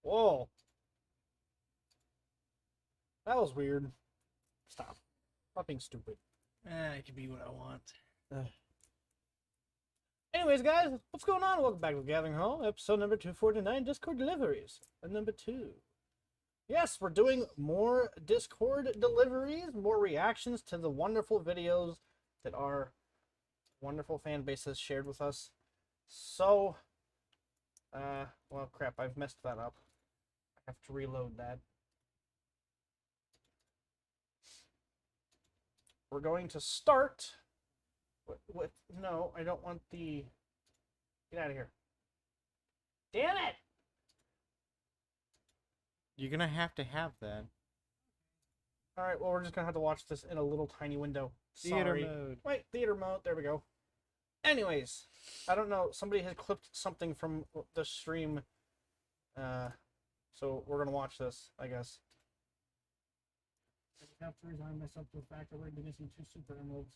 Whoa. That was weird. Stop. Stop being stupid. It can be what I want. Anyways, guys, what's going on? Welcome back to Gathering Hall, episode number 249, Discord Deliveries, and number 2. Yes, we're doing more Discord deliveries, more reactions to the wonderful videos that our wonderful fan base has shared with us. So, well, crap, I've messed that up. I have to reload that. We're going to start with no, I don't want the... Get out of here. Damn it! You're gonna have to have that. Alright, well, we're just gonna have to watch this in a little tiny window. Theater Sorry. mode. Wait, theater mode. There we go. Anyways, I don't know. Somebody had clipped something from the stream. So we're gonna watch this, I guess. I have to resign myself to the fact that we're gonna be missing 2 super emeralds.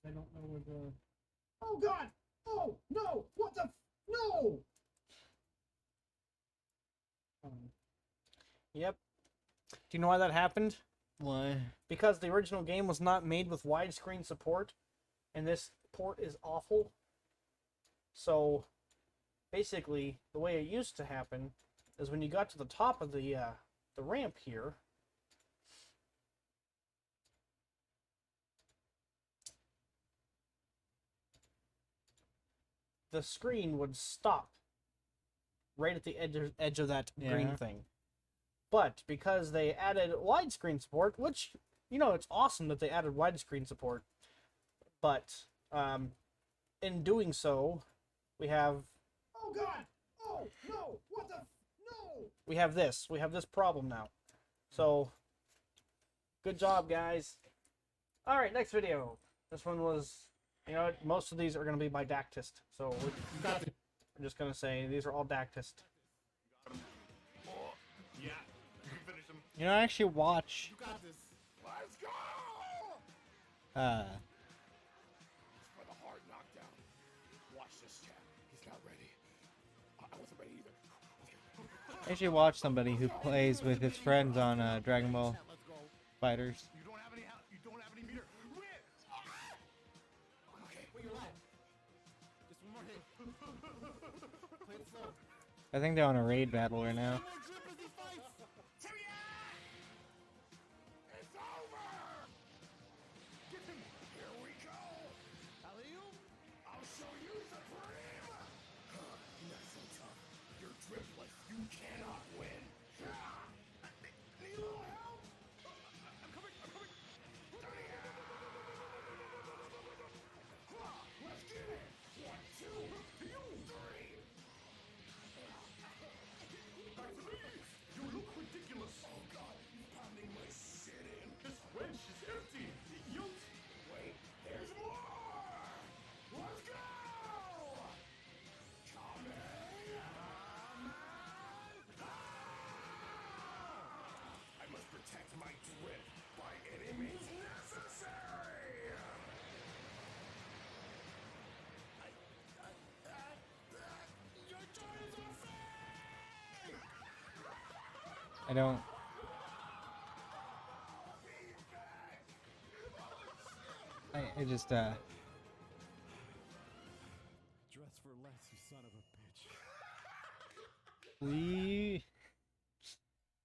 I don't know where the... Oh, God! Oh, no! What the... No! Yep. Do you know why that happened? Why? Because the original game was not made with widescreen support, and this port is awful. So, basically, the way it used to happen is when you got to the top of the ramp here, the screen would stop right at the edge of that green Yeah. thing. But because they added widescreen support, which, you know, it's awesome that they added widescreen support, but in doing so, we have... Oh, God! Oh, no! What the... No! We have this. We have this problem now. So, good job, guys. All right, next video. This one was... You know what? Most of these are going to be by Dactist. So, I'm just going to say these are all Dactist. Yeah, finish him. You know, I actually watch. You got this. Let's go! For the hard knockdown. Watch this, chap. He's not ready. I wasn't ready either. I actually watch somebody who plays with his friends on Dragon Ball Let's go. Fighters. You don't have any. You don't have any meter. Win! Okay. Wait, you're alive. Just one more hit. Play it slow. I think they're on a raid battle right now. One more drip as he fights. It's over. Get him. Here we go. Alley-oop. I'll show you supreme. You're not so tough. You're dripless. You cannot win. Need a little help? I'm coming. I'm coming. Let's get it. 1, 2, 3. You look ridiculous. Oh God, you're pounding my shit in. This wench is empty. Yolt. Wait, there's more. Let's go. I must protect my drip by any means necessary. Your turn is unfair. I don't. I just Dress for less, you son of a bitch. we.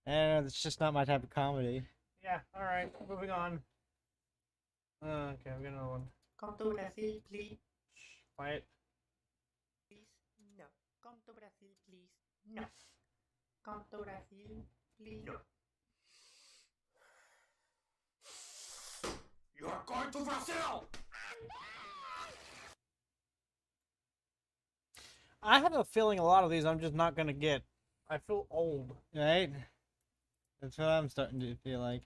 It's just not my type of comedy. Yeah, alright, moving on. Okay, we got another one. Come to Brazil, please. Quiet. Please. No. Come to Brazil, please. No. Come to Brazil, please. No. You're going to Brazil. I have a feeling a lot of these I'm just not gonna get. I feel old. Right? That's what I'm starting to feel like.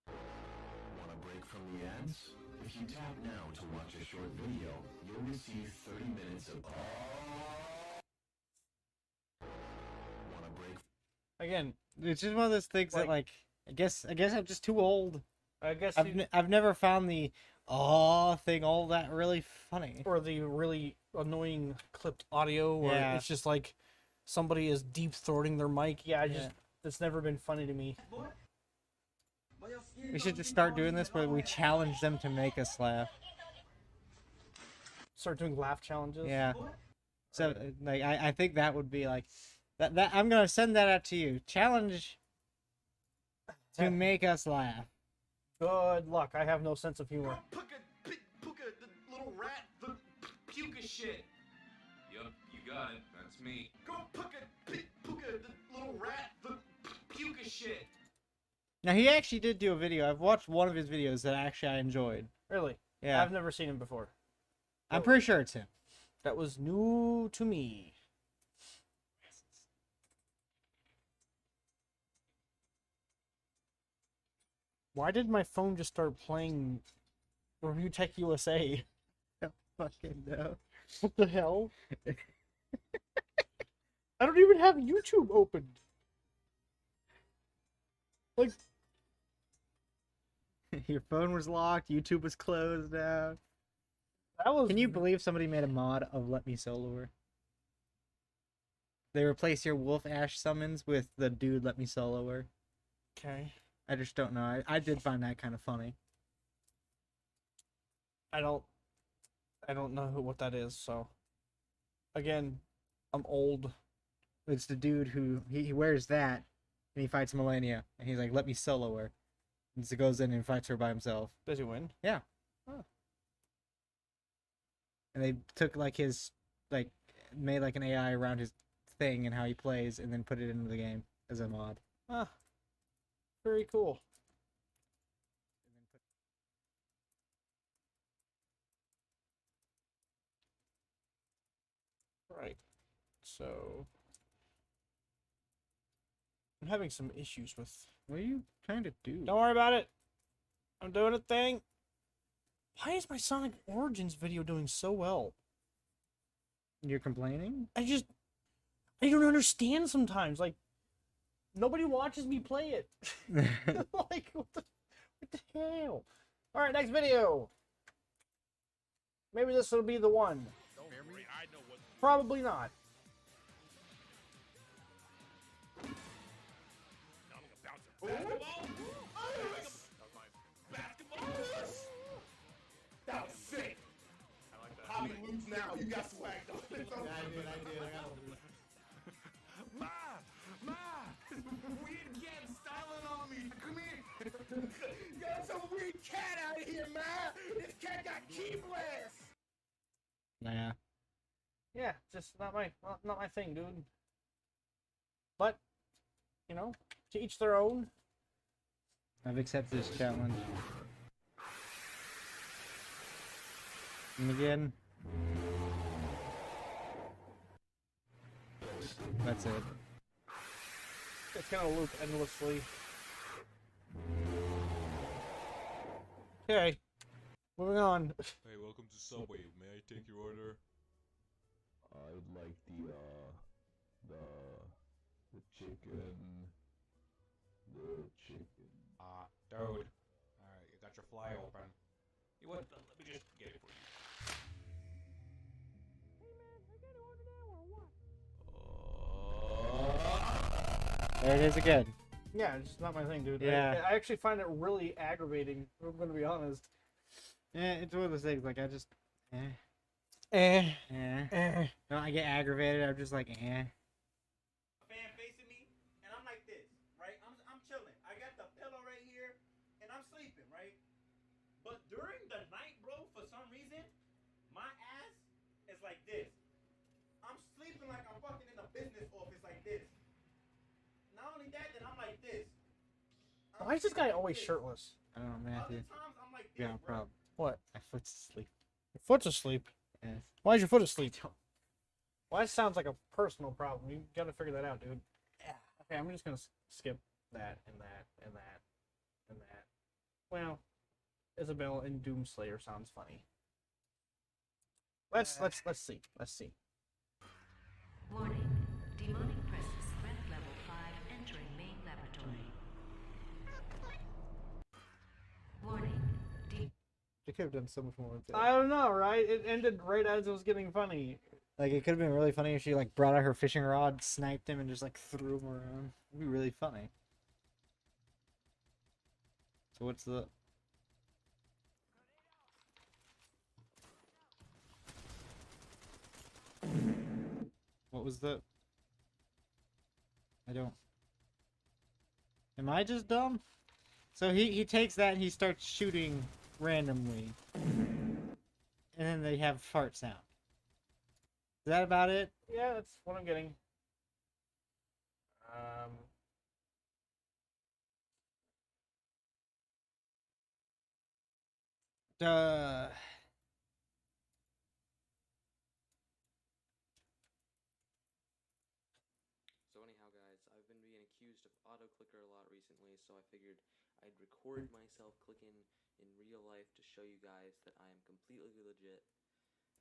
Want a break from the ads? If you tap now to watch a short video, you'll receive 30 minutes of Want a break? Again, It's just one of those things that, like, I guess I'm just too old. I guess I've never found the thing all that really funny. or the really annoying clipped audio where Yeah. it's just like somebody is deep throating their mic. Yeah, it's never been funny to me. We should just start doing this where we challenge them to make us laugh. Start doing laugh challenges. Yeah. So like I think that would be like that I'm gonna send that out to you. Challenge to make us laugh. Good luck. I have no sense of humor. Puka, the little rat, the puka shit. Yup, you got it. That's me. Go Puka, the little rat, the puka shit. Now he actually did do a video. I've watched one of his videos that actually I enjoyed. Really? Yeah. I've never seen him before. I'm pretty sure it's him. That was new to me. Why did my phone just start playing Review Tech USA? Fucking no. What the hell? I don't even have YouTube opened. Like, Your phone was locked. YouTube was closed down. that was... Can you believe somebody made a mod of Let Me Soloer? They replace your Wolf Ash summons with the dude Let Me Soloer. Okay. I just don't know. I did find that kind of funny. I don't know what that is, so... Again, I'm old. It's the dude who he wears that and he fights Millennia and he's like, "Let me solo her." And so goes in and fights her by himself. Does he win? Yeah. Huh. And they took like his like made like an AI around his thing and how he plays, and then put it into the game as a mod. Huh. Very cool. Right. So I'm having some issues with. What are you trying to do? Don't worry about it. I'm doing a thing. Why is my Sonic Origins video doing so well? You're complaining? I don't understand sometimes. Like, nobody watches me play it. Like, what the hell? All right, next video. Maybe this will be the one. Probably not. That was sick. How many loops now? You got swag though. I did. I got Ma! Weird cat styling on me. Come here. Got some weird cat out here, man. This cat got key blast. Nah. Yeah, just not my thing, dude. But, you know, to each their own. I've accepted this challenge. And again. That's it. It's gonna loop endlessly. Okay, moving on. Hey, welcome to Subway. May I take your order? I would like the chicken. Dude. Alright, you got your fly open. You what? Let me just get it for you. There it is again. Yeah, it's just not my thing, dude. Yeah. I actually find it really aggravating, if I'm gonna be honest. Yeah, it's one of those things. Like I just, Eh. No, I get aggravated. I'm just like, fan facing me, and I'm like this, right? I'm chilling. I got the pillow right here, and I'm sleeping, right? But during the night, bro, for some reason, my ass is like this. I'm sleeping like I'm fucking in a business office like this. Not only that, then I'm like this. Why is this guy always shirtless? I don't know, Matthew. Other times, I'm like this, Yeah, no bro. problem. What? My foot's asleep. Your foot's asleep. Yes. Why is your foot asleep? Well, that sounds like a personal problem. You gotta figure that out, dude. Okay, I'm just gonna skip that and that and that and that. Well, Isabel and Doomslayer sounds funny. Let's see. Let's see. Warning. Demonic presence threat level 5 entering main laboratory. Warning. You could have done so much more with it. I don't know, right? It ended right as it was getting funny. Like it could have been really funny if she like brought out her fishing rod, sniped him, and just like threw him around. It'd be really funny. So what's the? What was the? I don't. Am I just dumb? So he takes that and he starts shooting randomly, and then they have fart sound. Is that about it? Yeah, that's what I'm getting. Duh. So anyhow, guys, I've been being accused of auto-clicker a lot recently, so I figured I'd record myself clicking in real life to show you guys that I am completely legit,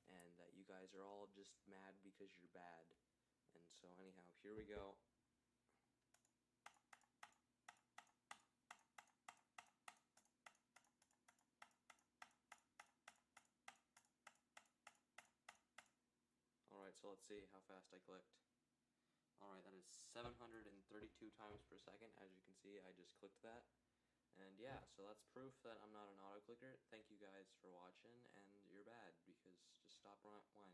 and that you guys are all just mad because you're bad. And so anyhow, here we go. Alright, so let's see how fast I clicked. Alright, that is 732 times per second. As you can see, I just clicked that. And yeah, so that's proof that I'm not an auto-clicker. Thank you guys for watching, and you're bad, because just stop whining.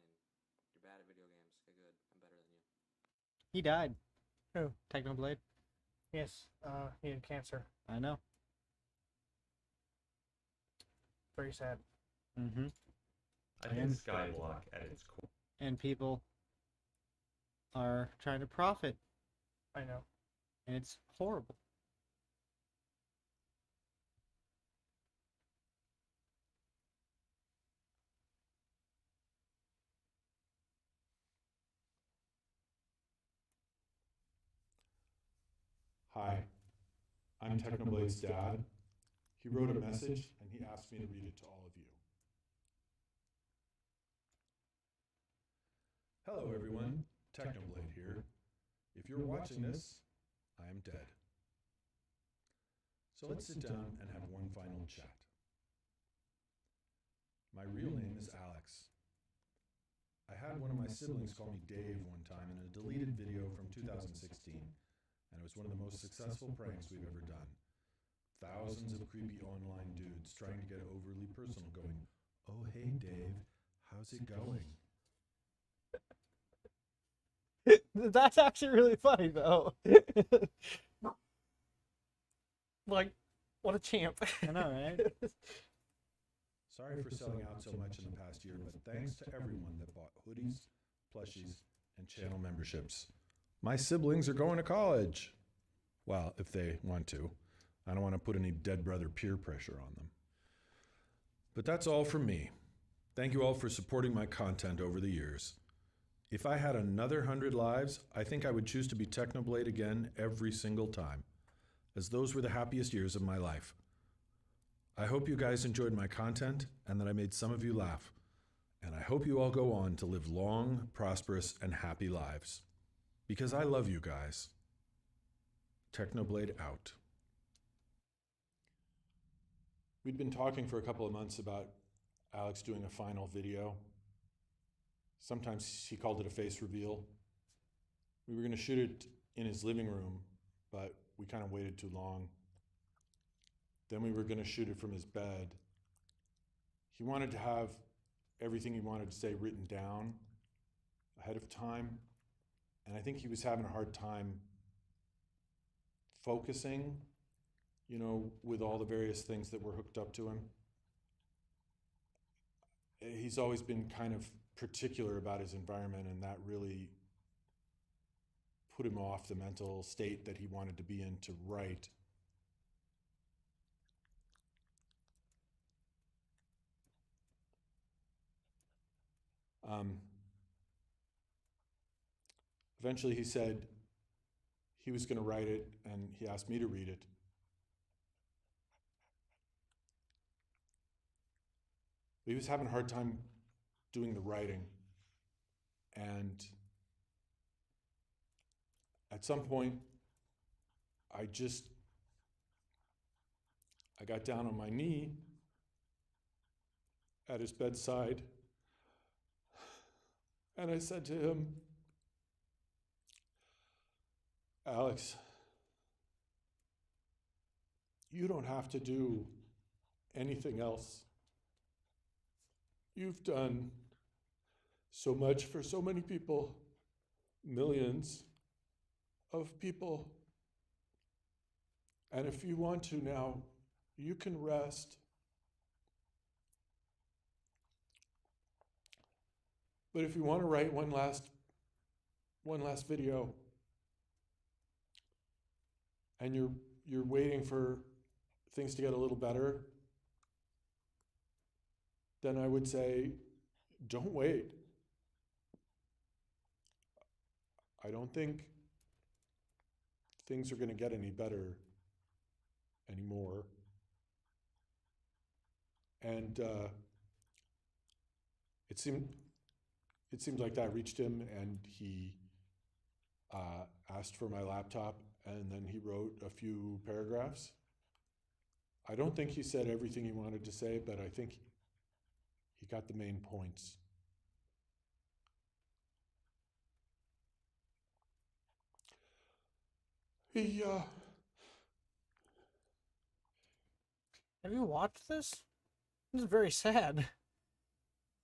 You're bad at video games. Okay, good. I'm better than you. He died. Who? Technoblade. Yes, he had cancer. I know. Very sad. Mm-hmm. I think Skyblock at its core. And people are trying to profit, I know. and it's horrible. Hi, I'm Technoblade's dad. He wrote a message and he asked me to read it to all of you. Hello everyone, Technoblade here. If you're watching this, I am dead. So let's sit down and have one final chat. My real name is Alex. I had one of my siblings call me Dave one time in a deleted video from 2016, and it was one of the most successful pranks we've ever done. Thousands of creepy online dudes trying to get overly personal going, "Oh hey Dave, how's it going?" That's actually really funny, though. Like, what a champ. I know, right? Sorry for selling out so much in the past year, but thanks to everyone that bought hoodies, plushies, and channel memberships. My siblings are going to college. Well, if they want to. I don't want to put any dead brother peer pressure on them. But that's all from me. Thank you all for supporting my content over the years. If I had another 100 lives, I think I would choose to be Technoblade again every single time, as those were the happiest years of my life. I hope you guys enjoyed my content and that I made some of you laugh. And I hope you all go on to live long, prosperous, and happy lives. Because I love you guys. Technoblade out. We'd been talking for a couple of months about Alex doing a final video. Sometimes he called it a face reveal. We were going to shoot it in his living room, but we kind of waited too long. Then we were going to shoot it from his bed. He wanted to have everything he wanted to say written down ahead of time, and I think he was having a hard time focusing, with all the various things that were hooked up to him. He's always been kind of particular about his environment, and that really put him off the mental state that he wanted to be in to write. Eventually he said he was going to write it, and he asked me to read it. But he was having a hard time doing the writing. And at some point, I got down on my knee at his bedside, and I said to him, "Alex, you don't have to do anything else. You've done so much for so many people, millions of people. And if you want to now, you can rest. But if you want to write one last video, and you're waiting for things to get a little better, then I would say, don't wait. I don't think things are going to get any better anymore." And it seemed like that reached him, and he asked for my laptop, and then he wrote a few paragraphs. I don't think he said everything he wanted to say, but I think he got the main points. He Have you watched this? This is very sad.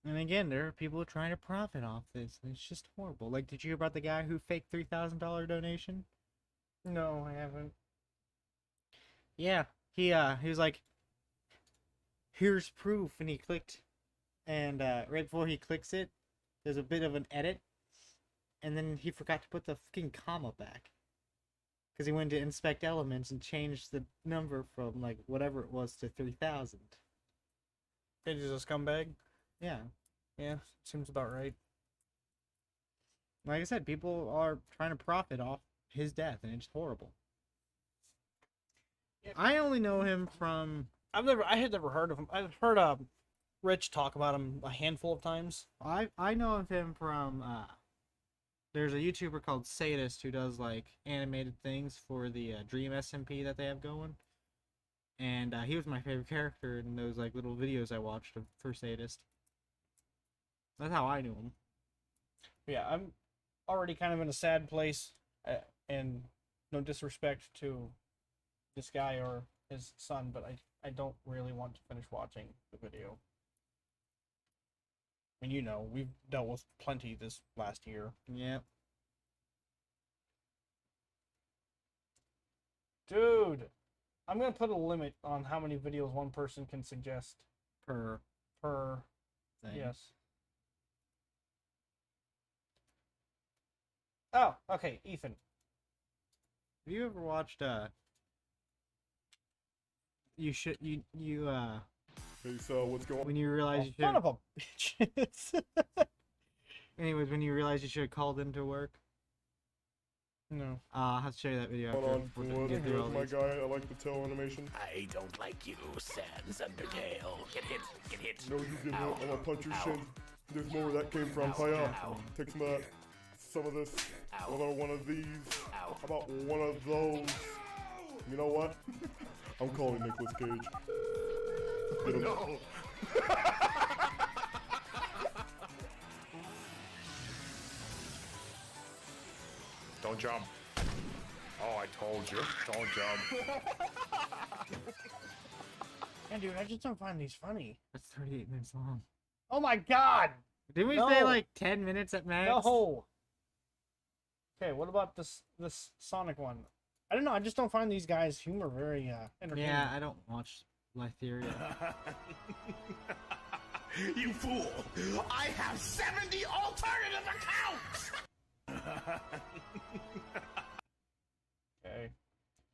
And again, there are people trying to profit off this. It's just horrible. Like, did you hear about the guy who faked $3,000 donation? No, I haven't. Yeah, he was like, "Here's proof," and he clicked and right before he clicks it, there's a bit of an edit, and then he forgot to put the fucking comma back. Because he went to inspect elements and changed the number from like whatever it was to 3,000. He's a scumbag. Yeah. Yeah, seems about right. Like I said, people are trying to profit off his death, and it's horrible. Yeah. I only know him from... I had never heard of him. I've heard Rich talk about him a handful of times. I know of him from... there's a YouTuber called Sadist who does like animated things for the Dream SMP that they have going. And he was my favorite character in those like little videos I watched for Sadist. That's how I knew him. Yeah, I'm already kind of in a sad place, and no disrespect to this guy or his son, but I don't really want to finish watching the video. I mean, you know, we've dealt with plenty this last year. Yeah. Dude, I'm gonna put a limit on how many videos one person can suggest Per thing. Yes. Oh, okay, Ethan. Have you ever watched Hey, so what's going on? when you realize you should... Son of a bitch. Anyways, when you realize you should have called into work. No. I'll have to show you that video Hold after. on, we're get through all my these. guy. I like the tail animation. I don't like you, Sans Undertale. Get hit, get hit. No, you get hit. Ow. I'm gonna punch your Ow. shin. There's more where that came from. Ow. Hiya. Ow. Take some of this. Ow. About one of these. Ow. How about one of those? You know what? I'm calling Nicolas Cage. Get him. No. Don't jump. Oh, I told you. Don't jump. Yeah, dude, I just don't find these funny. That's 38 minutes long. Oh my god! Didn't we No. say like 10 minutes at max? No! Okay, what about this Sonic one? I don't know, I just don't find these guys' humor very entertaining. Yeah, I don't watch Lytheria. You fool! I have 70 alternative accounts! Okay.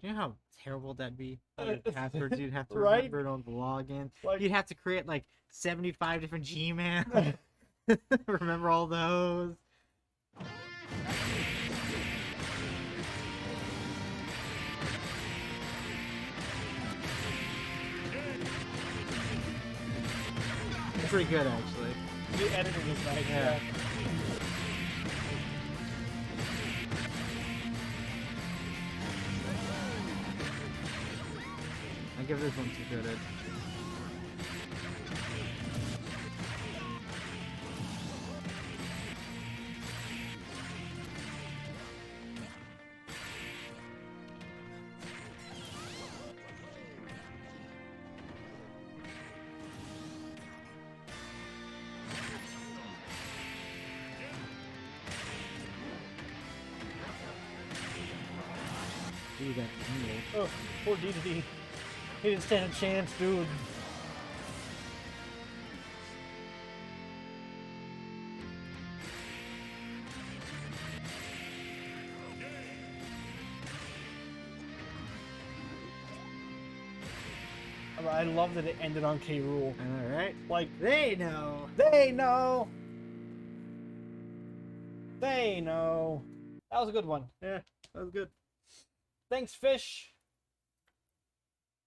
Do you know how terrible that'd be? How many passwords you'd have to Right? remember on the login. Like- You'd have to create like 75 different Gmails. Remember all those. Pretty good actually. The editing is nice. Yeah. I give this one 2 credits. Ooh, that angle. Oh, poor DDD. He didn't stand a chance, dude. I love that it ended on K. Rool. I know, right? Like, They know. they know. They know. That was a good one. Yeah, that was good. Thanks, Fish.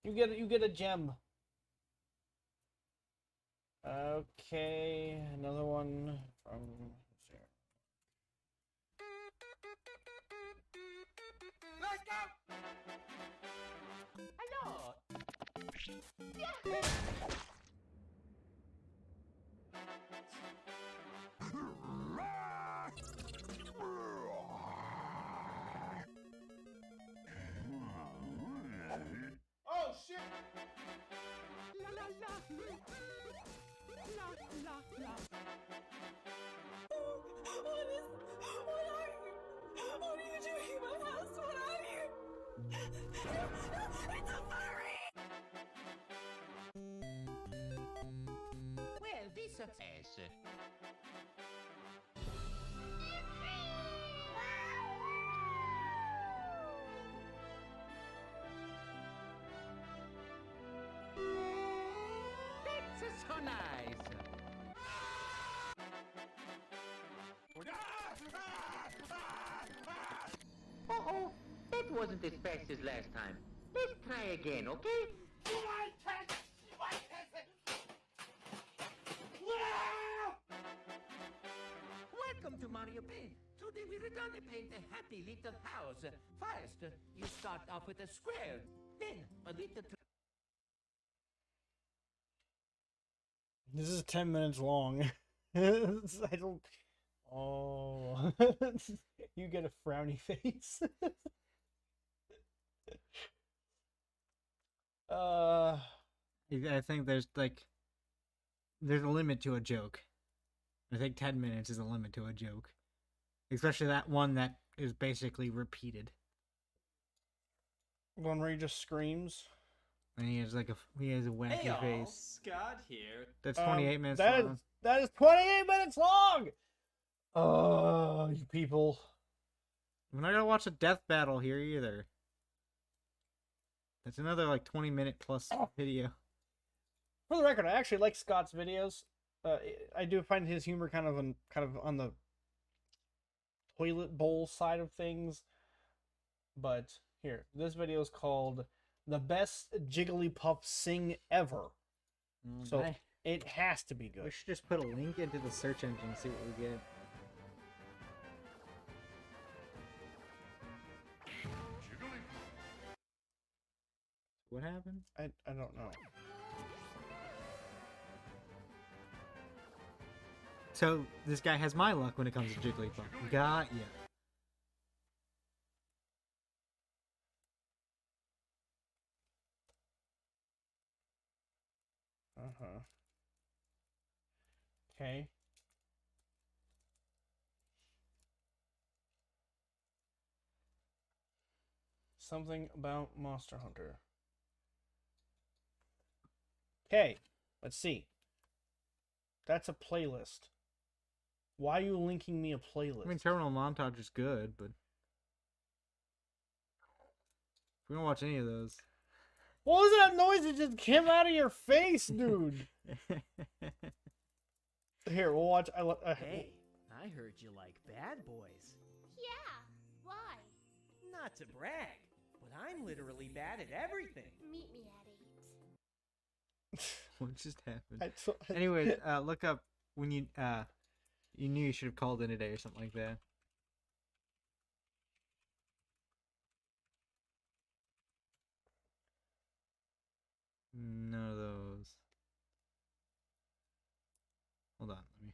You get a gem. Okay, another one from. Let's go! Hello! Oh shit! La la la! La la la! What are you? What are you doing in my house? What are you? It's a furry! Well, this success. That's so nice. Uh-oh, that wasn't as fast as last time. Let's try again, okay? Welcome to Mario Paint. Today we're gonna paint a happy little house. First, you start off with a square, then a little... This is 10 minutes long. I don't. Oh, you get a frowny face. I think there's a limit to a joke. I think 10 minutes is a limit to a joke, especially that one that is basically repeated. One where he just screams. And he has a wacky Hey all, face. Scott here. That's 28 minutes that long. That is 28 minutes long. Oh, you people. We're not gonna watch a death battle here either. That's another 20-minute plus video. For the record, I actually like Scott's videos. I do find his humor kind of on the toilet bowl side of things. But here, this video is called "The Best Jigglypuff Sing Ever." So it has to be good. We should just put a link into the search engine and see what we get. What happened? I don't know. So this guy has my luck when it comes to Jigglypuff. Got ya. Okay. Something about Monster Hunter. Okay, let's see. That's a playlist. Why are you linking me a playlist? I mean, Terminal Montage is good, but we don't watch any of those. What was that noise that just came out of your face, dude? Here, we'll watch. Hey, I heard you like bad boys. Yeah, why? Not to brag, but I'm literally bad at everything. Meet me at 8. What just happened? Anyways, look up when you knew you should have called in today or something like that. None of those. Hold on, let me.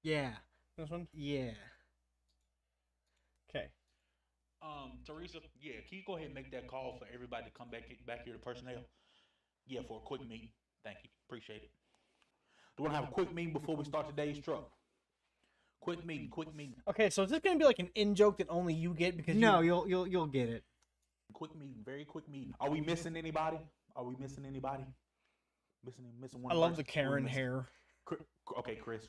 Yeah. This one? Yeah. Okay. Teresa, yeah, can you go ahead and make that call for everybody to come back here to personnel? Yeah, for a quick meeting. Thank you. Appreciate it. Do you want to have a quick meeting before we start today's truck? Quick meeting. Okay, so is this gonna be like an in joke that only you get because No, you'll get it. Quick meeting, very quick meeting. Are we missing anybody? Missing one. I love person? the Karen hair. Okay, Chris.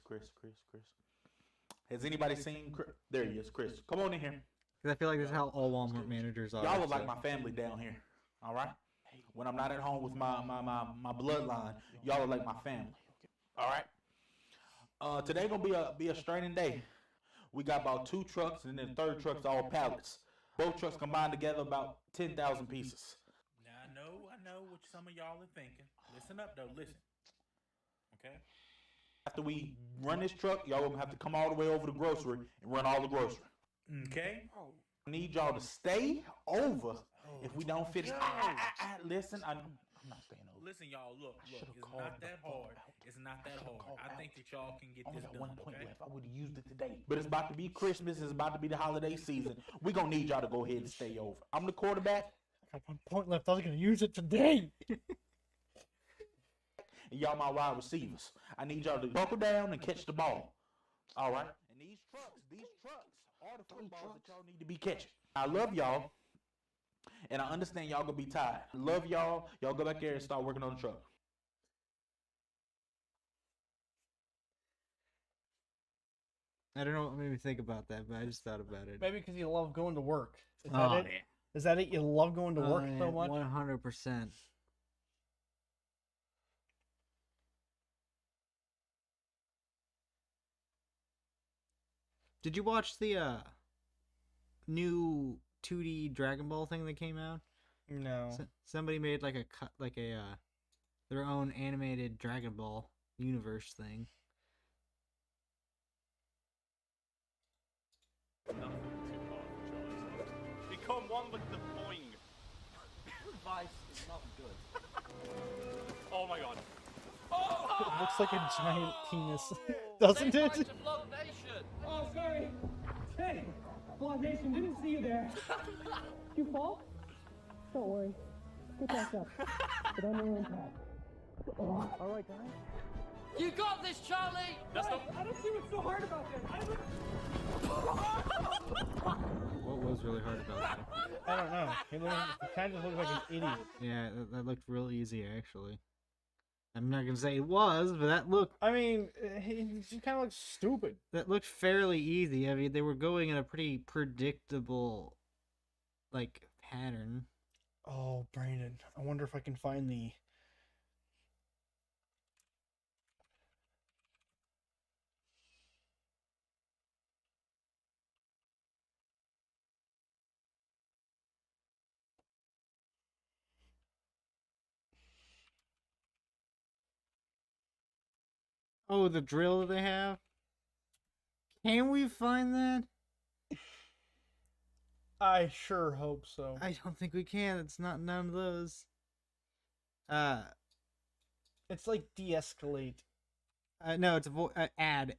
Has anybody seen Chris? There he is, Chris. Come on in here. Because I feel like this is how all Walmart managers are. Y'all look like my family down here. All right. When I'm not at home with my bloodline, y'all are like my family. All right. Today gonna be a straining day. We got about 2 trucks, and then the third truck's all pallets. Both trucks combined together about 10,000 pieces. Now I know what some of y'all are thinking. Listen up though, listen. Okay. After we run this truck, y'all gonna have to come all the way over to grocery and run all the grocery. Okay. I need y'all to stay over if we don't finish. Listen, I'm not staying over. Listen, y'all. Look. It's not that hard. It's not that hard. I think that y'all can get this done. One point Okay. left. I would have used it today, but it's about to be Christmas. It's about to be the holiday season. We gonna need y'all to go ahead and stay over. I'm the quarterback. I got 1 point left. I was gonna use it today. And y'all my wide receivers. I need y'all to buckle down and catch the ball. All right. And these trucks are the footballs that y'all need to be catching. I love y'all, and I understand y'all gonna be tired. Love y'all. Y'all go back there and start working on the truck. I don't know what made me think about that, but I just thought about it. Maybe because you love going to work. Is Oh, that it? yeah. Is that it? You love going to work so much? 100%. Did you watch the new 2D Dragon Ball thing that came out? No. Somebody made like their own animated Dragon Ball universe thing. Become one with the boing. Advice is not good. Oh my god. It looks like a giant penis, doesn't it? Oh, sorry. Hey, Vlog Nation, didn't see you there. You fall? Don't worry. Get back up. But on your own path. Oh. All right, guys. You got this, Charlie! That's I don't see what's so hard about this. What was really hard about that? I don't know. He kind of looks like an idiot. Yeah, that looked real easy, actually. I'm not gonna say it was, but that looked... I mean, he kind of looks stupid. That looked fairly easy. I mean, they were going in a pretty predictable, like, pattern. Oh, Brandon. I wonder if I can find the... Oh, the drill that they have? Can we find that? I sure hope so. I don't think we can. It's not none of those. It's like de-escalate. No, it's add.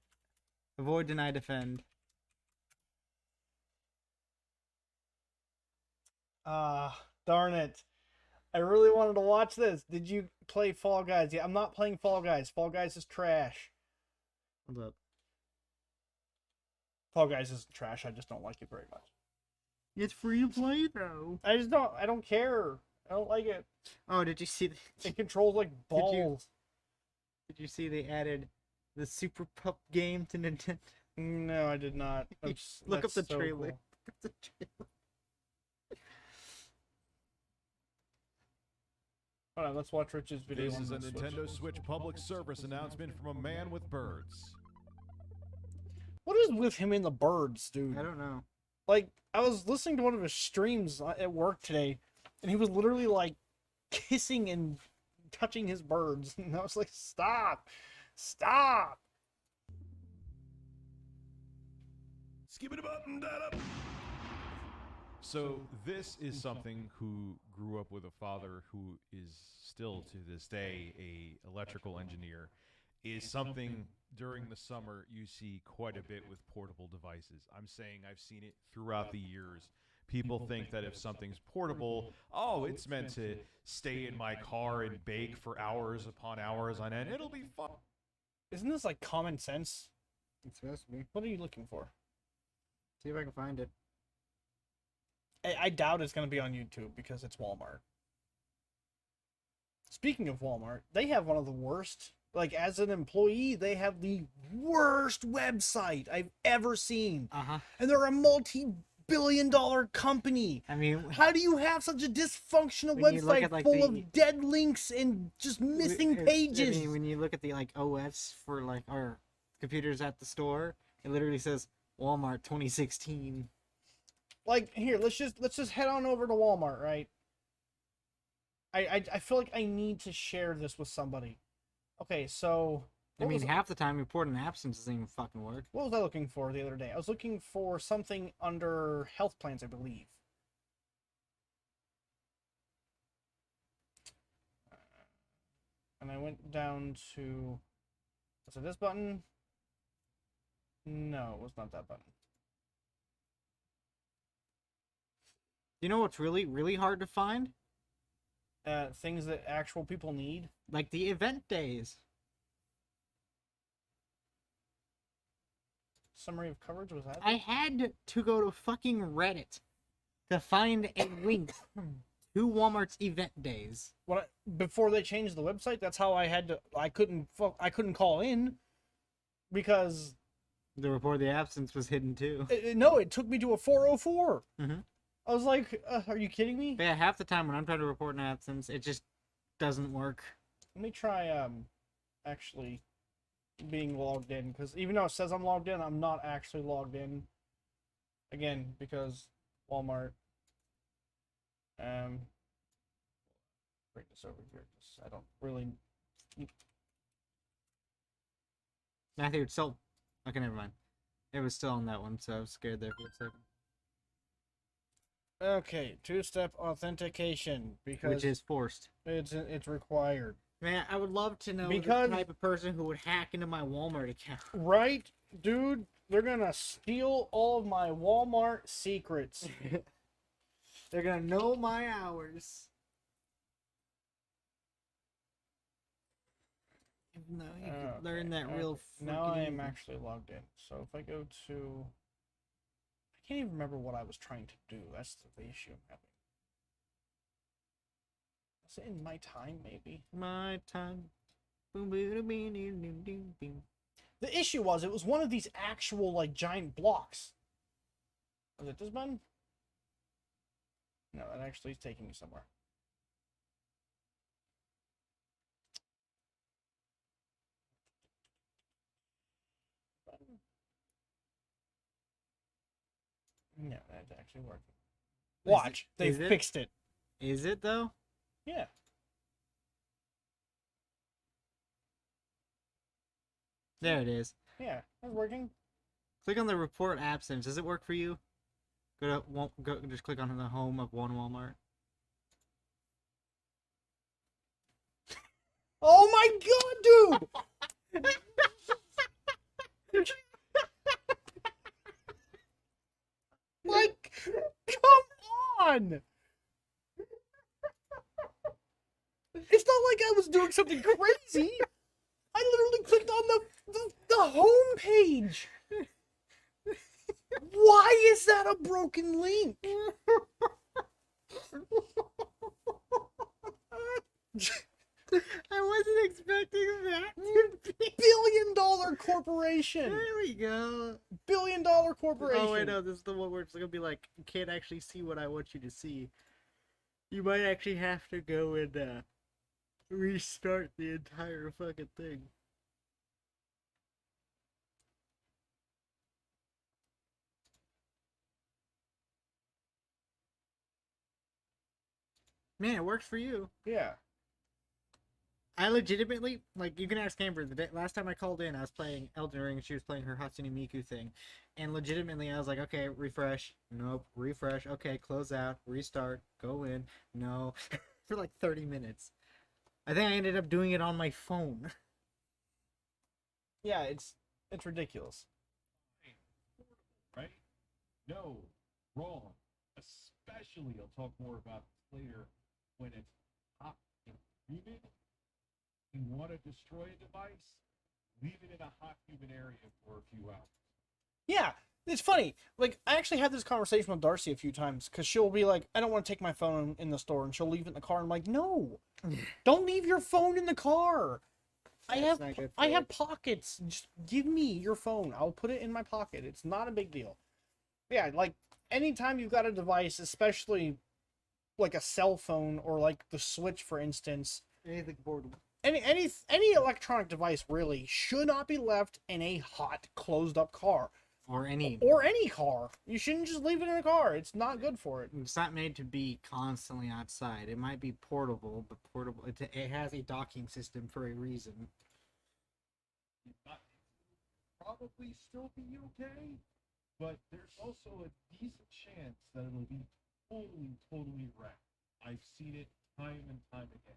Avoid, deny, defend. Darn it. I really wanted to watch this. Did you play Fall Guys? Yeah, I'm not playing Fall Guys. Fall Guys is trash. Hold up. Fall Guys isn't trash. I just don't like it very much. It's free to play, though. I don't care. I don't like it. Oh, did you see... It controls like balls. Did you see they added the Super Pup game to Nintendo? No, I did not. Look up the so trailer. cool. Look up the trailer. Hold on, let's watch Rich's video. This on is a the Nintendo Switch public service announcement from a man with birds. What is with him and the birds, dude? I don't know. Like, I was listening to one of his streams at work today, and he was literally like kissing and touching his birds, and I was like, "Stop, stop!" Skip it up and that up. So this is something who grew up with a father who is still to this day a electrical engineer, is something during the summer you see quite a bit with portable devices. I'm saying I've seen it throughout the years. People think that if something's portable, oh, it's meant to stay in my car and bake for hours upon hours on end. It'll be fun. Isn't this like common sense? It's supposed to be. What are you looking for? See if I can find it. I doubt it's going to be on YouTube because it's Walmart. Speaking of Walmart, they have one of the worst, like as an employee, they have the worst website I've ever seen. Uh-huh. And they're a multi-billion-dollar company. I mean, how do you have such a dysfunctional when you look website at, like, full the- of dead links and just missing pages? I mean, when you look at the like OS for like our computers at the store, it literally says Walmart 2016. Like, here, let's just head on over to Walmart, right? I feel like I need to share this with somebody. Okay, so I mean, half the time report an absence doesn't even fucking work. what was I looking for the other day? I was looking for something under health plans, I believe. And I went down to, was it this button? No, it was not that button. You know what's really, really hard to find? Things that actual people need. Like the event days. Summary of coverage, was that? I had to go to fucking Reddit to find a link to Walmart's event days. Before they changed the website, that's how I had to. I couldn't call in because the report of the absence was hidden too. No, it took me to a 404. Mm-hmm. I was like, "Are you kidding me?" But yeah, half the time when I'm trying to report an absence, it just doesn't work. Let me try actually being logged in, because even though it says I'm logged in, I'm not actually logged in. Again, because Walmart. Bring this over here. I don't really. Matthew, it's still. Okay, never mind. It was still on that one, so I was scared there for a second. Okay, two-step authentication, because Which is forced. It's required. Man, I would love to know Because the type of person who would hack into my Walmart account. Right, dude? They're gonna steal all of my Walmart secrets. They're gonna know my hours. No, you can learn that real. Now I am easy. actually logged in. So if I go to, I can't even remember what I was trying to do. That's the issue I'm having. Is it in my time? Maybe my time. Boom, boom, boom, boom, boom, boom. The issue was it was one of these actual like giant blocks. Was it this button? No, that actually is taking me somewhere. No, that's actually working. Watch, they fixed it. Is it though? Yeah. There it is. Yeah, that's working. Click on the report absence. Does it work for you? Go just click on the home of one Walmart. Oh my god, dude! Like, come on! It's not like I was doing something crazy. I literally clicked on the home page. Why is that a broken link? I wasn't expecting that. $1 billion corporation. There we go. $1 billion corporation. Oh wait, no, this is the one where it's gonna be like, you can't actually see what I want you to see. You might actually have to go and restart the entire fucking thing. Man, it works for you. Yeah. I legitimately, like, you can ask Amber, last time I called in, I was playing Elden Ring, and she was playing her Hatsune Miku thing, and legitimately, I was like, okay, refresh, nope, refresh, okay, close out, restart, go in, no, for like 30 minutes. I think I ended up doing it on my phone. Yeah, it's ridiculous. Right? No, wrong. Especially, I'll talk more about this later, when it's hot and humid. You want to destroy a device, leave it in a hot, humid area for a few hours. Yeah, it's funny. Like, I actually had this conversation with Darcy a few times, because she'll be like, I don't want to take my phone in the store, and she'll leave it in the car. I'm like, no, don't leave your phone in the car. I have pockets. Just give me your phone. I'll put it in my pocket. It's not a big deal. Yeah, like, anytime you've got a device, especially like a cell phone or like the Switch, for instance. Anything portable. Any electronic device really should not be left in a hot, closed up car. Or any car. You shouldn't just leave it in a car. It's not good for it. It's not made to be constantly outside. It might be portable, but portable. It has a docking system for a reason. Probably still be okay, but there's also a decent chance that it'll be totally wrecked. I've seen it time and time again.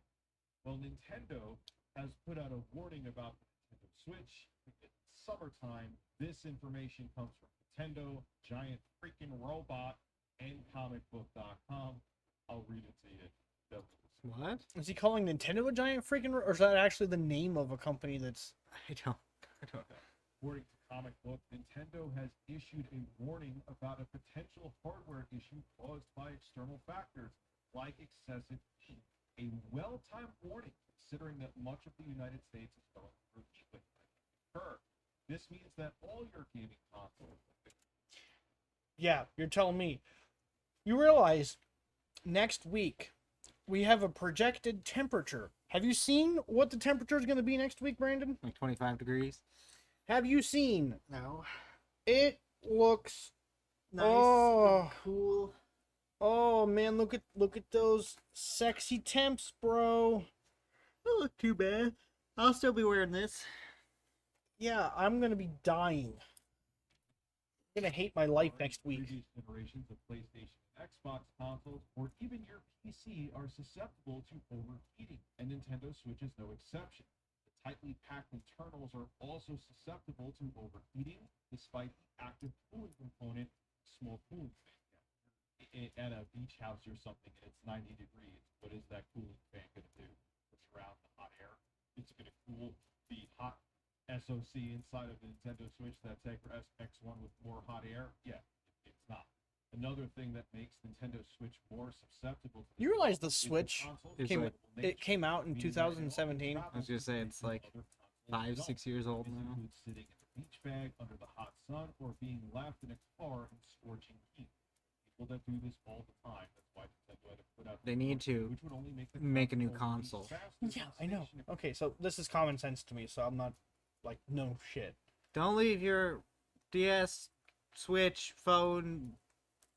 Well, Nintendo has put out a warning about the Nintendo Switch. It's summertime. This information comes from Nintendo, giant freaking robot, and comicbook.com. I'll read it to you. What? Is he calling Nintendo a giant freaking, or is that actually the name of a company that's... I don't know. According to comic book, Nintendo has issued a warning about a potential hardware issue caused by external factors like excessive heat. A well-timed warning, considering that much of the United States is going through heat wave. This means that all your gaming consoles. Yeah, you're telling me. You realize next week we have a projected temperature. Have you seen what the temperature is going to be next week, Brandon? Like 25 degrees. Have you seen? No. It looks Nice oh, cool. Oh man, look at those sexy temps, bro. Don't look too bad. I'll still be wearing this. Yeah, I'm gonna be dying. I'm gonna hate my life next week. Previous generations of PlayStation and Xbox consoles, or even your PC, are susceptible to overheating, and Nintendo Switch is no exception. The tightly packed internals are also susceptible to overheating, despite the active cooling component, small cooling fan. At a beach house or something, and it's 90 degrees. What is that cooling fan gonna do? It's around the hot air. It's gonna cool the hot SoC inside of the Nintendo Switch, that Tegra X1 with more hot air? Yeah, it's not. Another thing that makes Nintendo Switch more susceptible to You realize the Switch came out in 2017? I was gonna say it's like 5-6 years old now. Includes sitting in a beach bag under the hot sun or being left in a car in scorching heat. People that do this all the time. That's why Nintendo had to put out. They need to which would only make a new console. Yeah, I know. Okay, so this is common sense to me, so I'm not like no shit. Don't leave your DS, Switch, phone,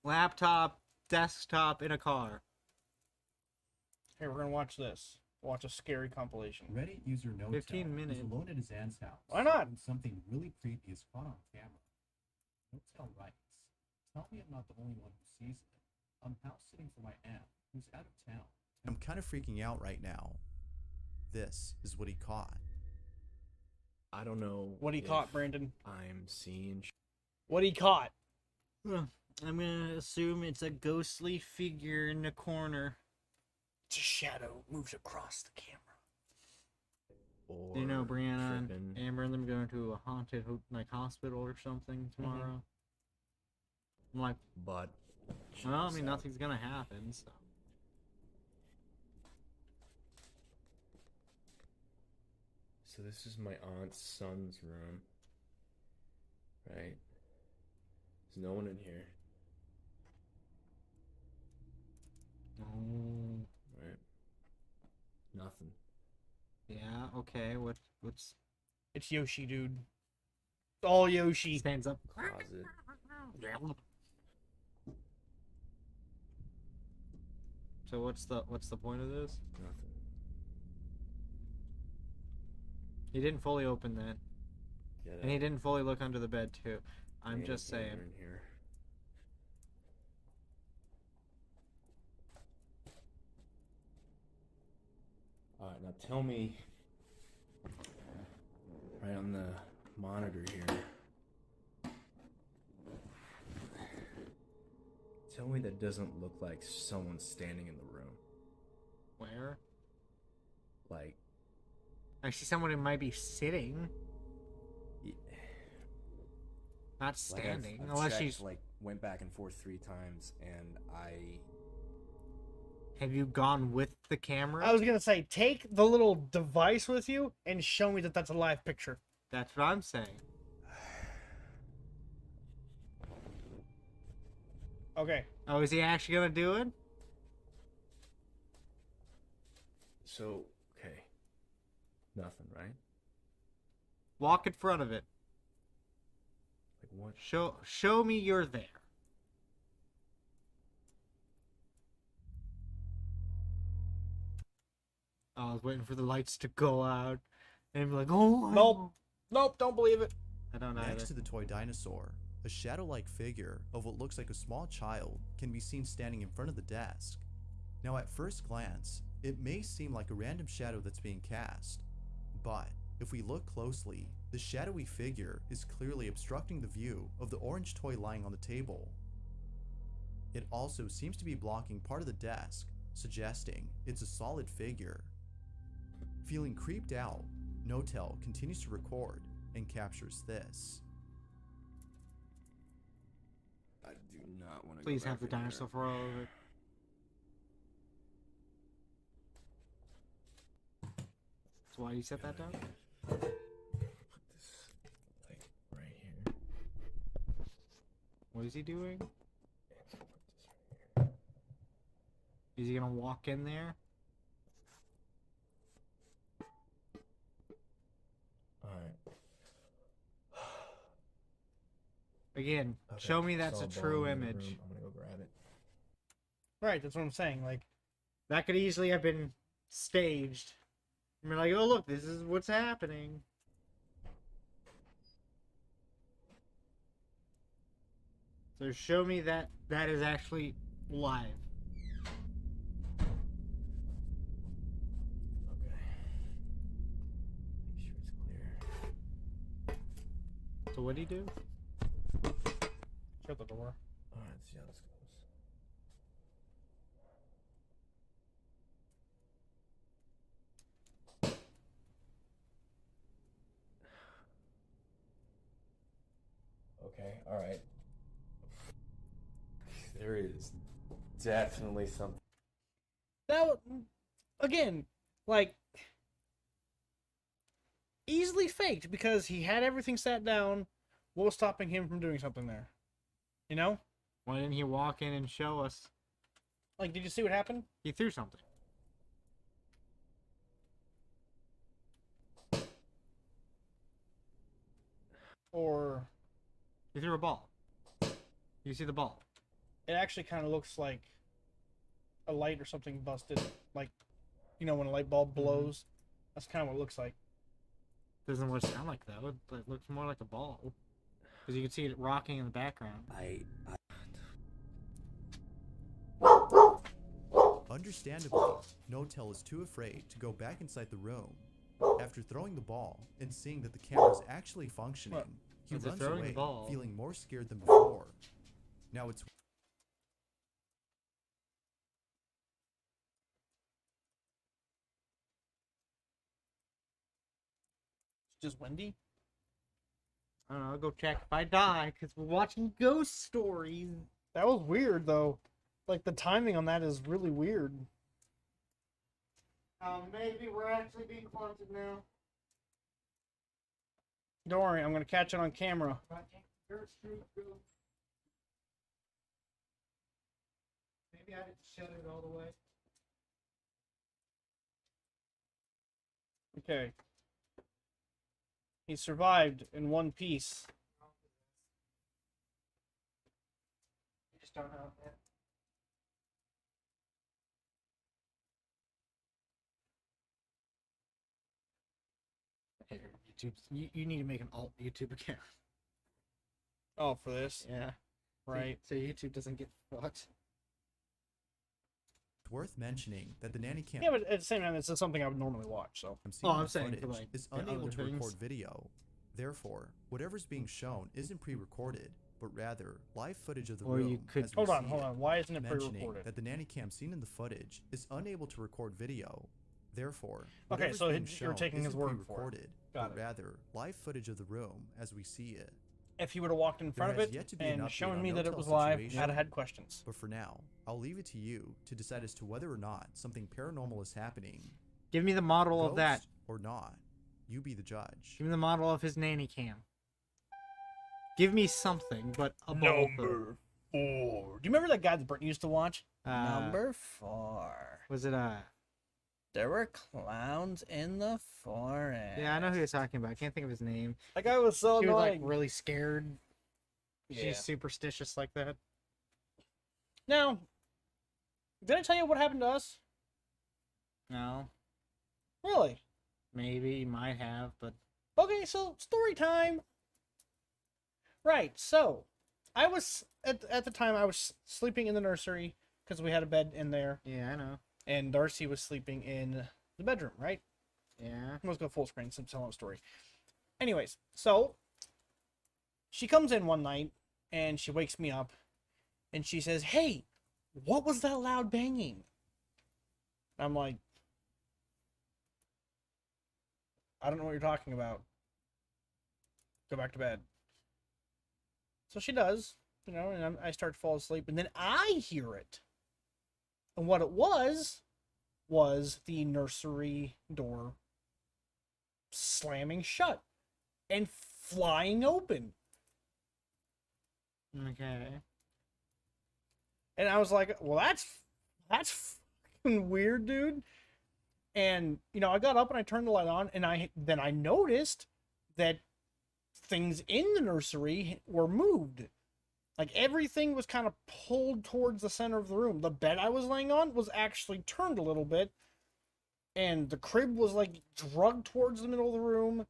laptop, desktop in a car. Hey, we're gonna watch this. Watch a scary compilation. Reddit user No 15 minutes. was alone at his aunt's house. Why not? When something really creepy is caught on camera. No writes. Tell me I'm not the only one who sees it. I'm house sitting for my aunt, who's out of town. I'm kind of freaking out right now. This is what he caught. I don't know What he caught, Brandon. I'm seeing. What he caught. I'm gonna assume it's a ghostly figure in the corner. It's a shadow moves across the camera. Or Do you know Brianna and tripping. Amber and them going to a haunted hospital or something tomorrow? I'm like, But well, I mean, nothing's gonna happen, so. So this is my aunt's son's room, right? There's no one in here, Oh. right? Nothing. Yeah, okay, what's... It's Yoshi, dude. All Yoshi. Stands up. Closet. So what's the point of this? Nothing. He didn't fully open that. Get And he out. didn't fully look under the bed, too. I'm Ain't just no one saying. in here. All right, now tell me, right on the monitor here, tell me that doesn't look like someone standing in the room. Where? Like, I see someone who might be sitting. Not standing, I've unless checked, she's... like, went back and forth 3 times, and Have you gone with the camera? I was gonna say, take the little device with you and show me that that's a live picture. That's what I'm saying. Okay. Oh, is he actually gonna do it? So, okay. Nothing, right? Walk in front of it. Like what? Show me you're there. Oh, I was waiting for the lights to go out and be like, oh, Nope, don't believe it. I don't Next either. to the toy dinosaur, a shadow-like figure of what looks like a small child can be seen standing in front of the desk. Now at first glance, it may seem like a random shadow that's being cast, but if we look closely, the shadowy figure is clearly obstructing the view of the orange toy lying on the table. It also seems to be blocking part of the desk, suggesting it's a solid figure. Feeling creeped out, Notel continues to record and captures this. not want to Please go have the back in dinosaur there. for all of it. So why you set that down? Put this like right here. What is he doing? And put this right here. Is he gonna walk in there? Alright. Again, Okay, show me that's saw a ball true in the image. room. I'm gonna go grab it. Right, that's what I'm saying. Like, That could easily have been staged. And we're like, oh look, this is what's happening. So show me that that is actually live. Okay. Make sure it's clear. So what do you do? shut the door. Alright, let's see how this goes. Okay, alright. There is definitely something. Again, like, easily faked because he had everything sat down. What was stopping him from doing something there? You know? Why didn't he walk in and show us? Like, did you see what happened? He threw something. Or He threw a ball. You see the ball? it actually kind of looks like a light or something busted. Like, you know, when a light bulb blows. That's kind of what it looks like. Doesn't want to sound like that. It looks more like a ball. Because you can see it rocking in the background. Understandably, No-Tell is too afraid to go back inside the room. After throwing the ball and seeing that the camera is actually functioning, he After runs throwing the away, ball. feeling more scared than before. Now it's It's just windy. I don't know, I'll go check if I die, because we're watching ghost stories. That was weird, though. Like, the timing on that is really weird. Maybe we're actually being haunted now. Don't worry, I'm going to catch it on camera. Maybe I didn't shut it all the way. Okay. He survived in one piece. You just don't know that. Hey, YouTube, you need to make an alt YouTube account. Oh, for this? Yeah. Right. So YouTube doesn't get fucked. worth mentioning that the nanny cam Yeah, but at the same time, it's just something I would normally watch, so. I'm saying for, footage like, is the unable other to things. record video. Therefore, whatever's being shown isn't pre-recorded, but rather live footage of the Or you room. could- as we Hold on, see hold it. on. Why isn't it Mentioning pre-recorded? that the nanny cam seen in the footage is unable to record video. Therefore, Okay, whatever's so being you're shown taking his isn't word for it. pre-recorded, Got but it. rather live footage of the room as we see it. If he would have walked in front of There has it yet to be an and update shown on me that it No-Tell was live, situation, I'd have had questions. But for now, I'll leave it to you to decide as to whether or not something paranormal is happening. Give me the model of that. Ghost or not. You be the judge. Give me the model of his nanny cam. Give me something, but a ball. Number 4. Do you remember that guy that Brittany used to watch? Number 4. Was it There were clowns in the forest. Yeah, I know who you're talking about. I can't think of his name. That guy was so She was like annoying. really scared. Yeah. She's superstitious like that. Now, did I tell you what happened to us? No. Really? Maybe you might have, but Okay, so story time. Right, so I was at the time I was sleeping in the nursery because we had a bed in there, yeah, I know. and Darcy was sleeping in the bedroom. Right? Yeah. Let's go full screen since I'm telling a story. Anyways, so she comes in one night and she wakes me up, and she says, "Hey, what was that loud banging?" I'm like, I don't know what you're talking about. Go back to bed. So she does, you know, and I start to fall asleep, and then I hear it. And what it was the nursery door slamming shut and flying open. Okay. And I was like, well, that's fucking weird, dude. And, you know, I got up and I turned the light on, and I noticed that things in the nursery were moved. Like, everything was kind of pulled towards the center of the room. The bed I was laying on was actually turned a little bit, and the crib was, like, drugged towards the middle of the room.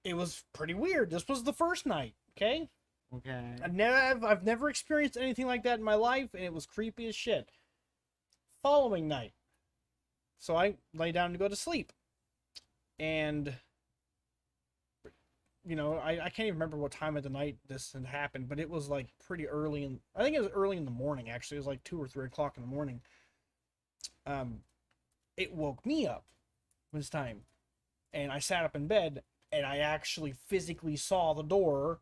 It was pretty weird. This was the first night, okay? Okay. I've never experienced anything like that in my life, and it was creepy as shit. Following night, so I lay down to go to sleep, and you know, I can't even remember what time of the night this had happened, but it was like pretty early, and I think it was early in the morning. Actually, it was like 2 or 3 o'clock in the morning. It woke me up this time, and I sat up in bed, and I actually physically saw the door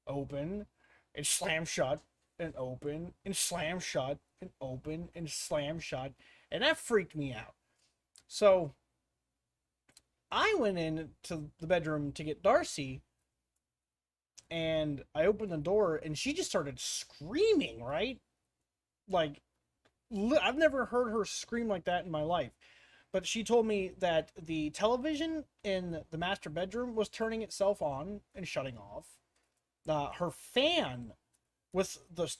open and slam shut and open and slam shut and open and slam shut, and that freaked me out. So I went into the bedroom to get Darcy, and I opened the door, and she just started screaming, right? Like, I've never heard her scream like that in my life. But she told me that the television in the master bedroom was turning itself on and shutting off. Her fan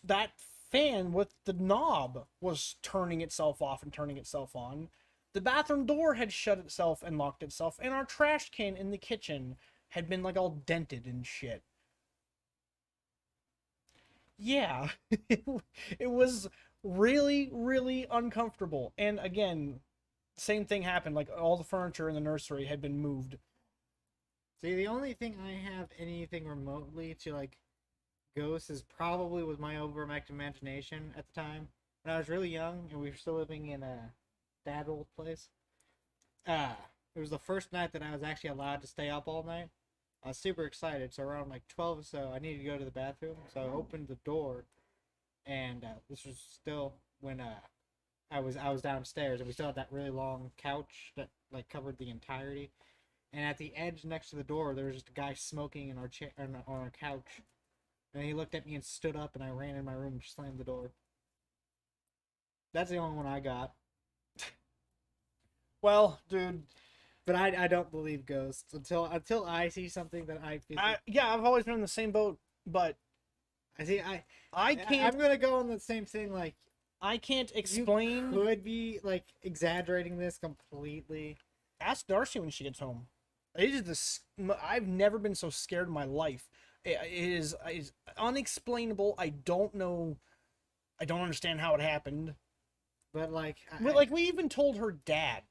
that fan with the knob was turning itself off and turning itself on. The bathroom door had shut itself and locked itself, and our trash can in the kitchen had been like all dented and shit. Yeah, it was really, really uncomfortable. And again, same thing happened. Like, all the furniture in the nursery had been moved. See, the only thing I have anything remotely to like ghosts is probably with my overactive imagination at the time when I was really young and we were still living in a dad old place. It was the first night that I was actually allowed to stay up all night. I was super excited. So around like 12 or so, I needed to go to the bathroom. So I opened the door, and this was still when I was downstairs, and we still had that really long couch that like covered the entirety. And at the edge next to the door, there was just a guy smoking in our chair on our couch. And he looked at me and stood up, and I ran in my room and slammed the door. That's the only one I got. Well, dude, but I don't believe ghosts until I see something that I feel. Yeah, I've always been in the same boat, but I can't. I'm gonna go on the same thing. Like, I can't explain. You could be like exaggerating this completely. Ask Darcy when she gets home. It is this. I've never been so scared in my life. It is unexplainable. I don't know. I don't understand how it happened. But like, we even told her dad,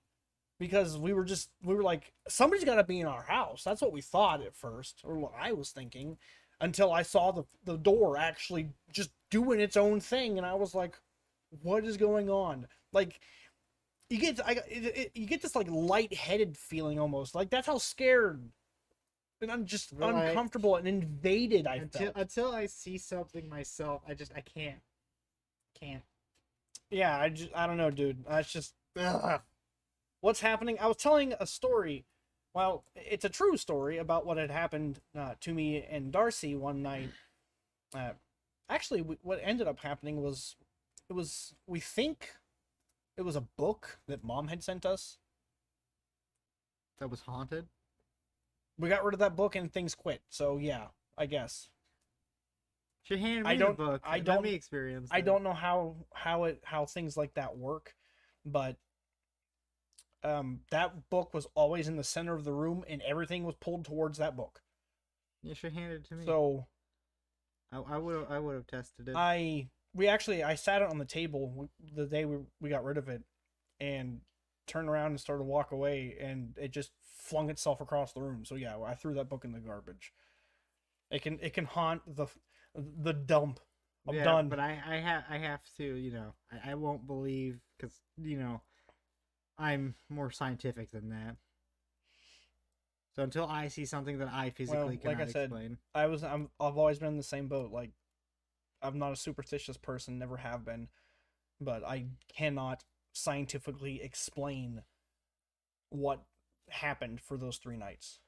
because we were like, somebody's got to be in our house. That's what we thought at first, or what I was thinking, until I saw the door actually just doing its own thing, and I was like, what is going on? Like, you get this like lightheaded feeling almost. Like, that's how scared and I'm just uncomfortable and invaded I felt. Until I see something myself, I can't. Yeah, I don't know, dude. It's just what's happening. I was telling a story. Well, it's a true story about what had happened to me and Darcy one night. Actually, what ended up happening was, we think it was a book that Mom had sent us that was haunted. We got rid of that book and things quit. So yeah, I guess. She handed me the book. Let me experience. I don't know how things like that work, but that book was always in the center of the room, and everything was pulled towards that book. Yeah, she handed it to me. So I would have tested it. I sat it on the table the day we got rid of it, and turned around and started to walk away, and it just flung itself across the room. So yeah, I threw that book in the garbage. It can haunt the dump. I'm done. But I have to, you know, I won't believe, because, you know, I'm more scientific than that. So until I see something that I physically cannot explain. I've always been in the same boat. Like, I'm not a superstitious person, never have been, but I cannot scientifically explain what happened for those 3 nights.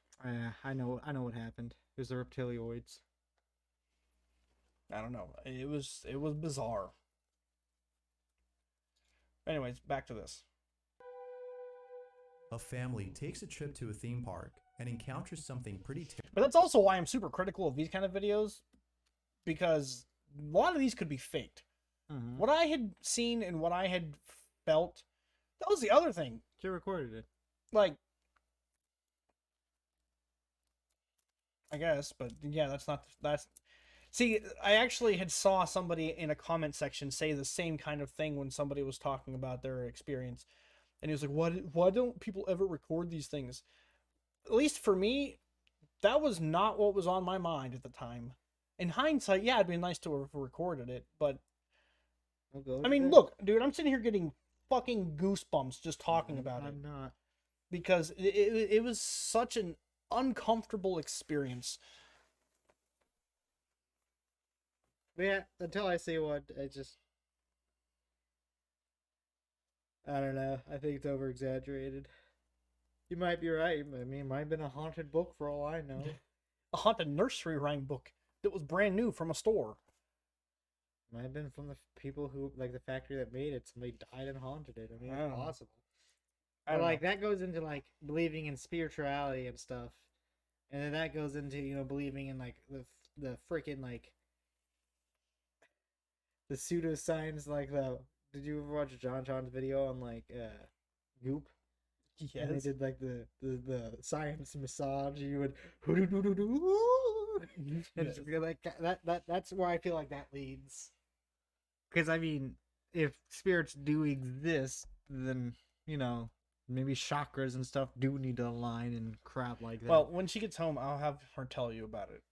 I know what happened. It was the reptilioids. I don't know. It was bizarre. Anyways, back to this. A family takes a trip to a theme park and encounters something pretty But that's also why I'm super critical of these kind of videos, because a lot of these could be faked. What I had seen and what I had felt, that was the other thing. She recorded it. Like, I guess, but yeah, that's. See, I actually had saw somebody in a comment section say the same kind of thing when somebody was talking about their experience, and he was like, why don't people ever record these things? At least for me, that was not what was on my mind at the time. In hindsight, yeah, it'd be nice to have recorded it, but I mean, look, dude, I'm sitting here getting fucking goosebumps just talking about it. I'm not. Because it was such an uncomfortable experience. But yeah, until I see one, I don't know. I think it's over exaggerated. You might be right. I mean, it might have been a haunted book for all I know. A haunted nursery rhyme book that was brand new from a store. Might have been from the people who, like, the factory that made it. Somebody died and haunted it. I mean, it's possible. But, like, that goes into, like, believing in spirituality and stuff. And then that goes into, you know, believing in, like, the freaking, like, the pseudoscience, like, did you ever watch John's video on, like, Goop? Yes. And they did, like, the science massage. You would, and it's like, that's where I feel like that leads. Because, I mean, if spirits do exist, then, you know, maybe chakras and stuff do need to align and crap like that. Well, when she gets home, I'll have her tell you about it.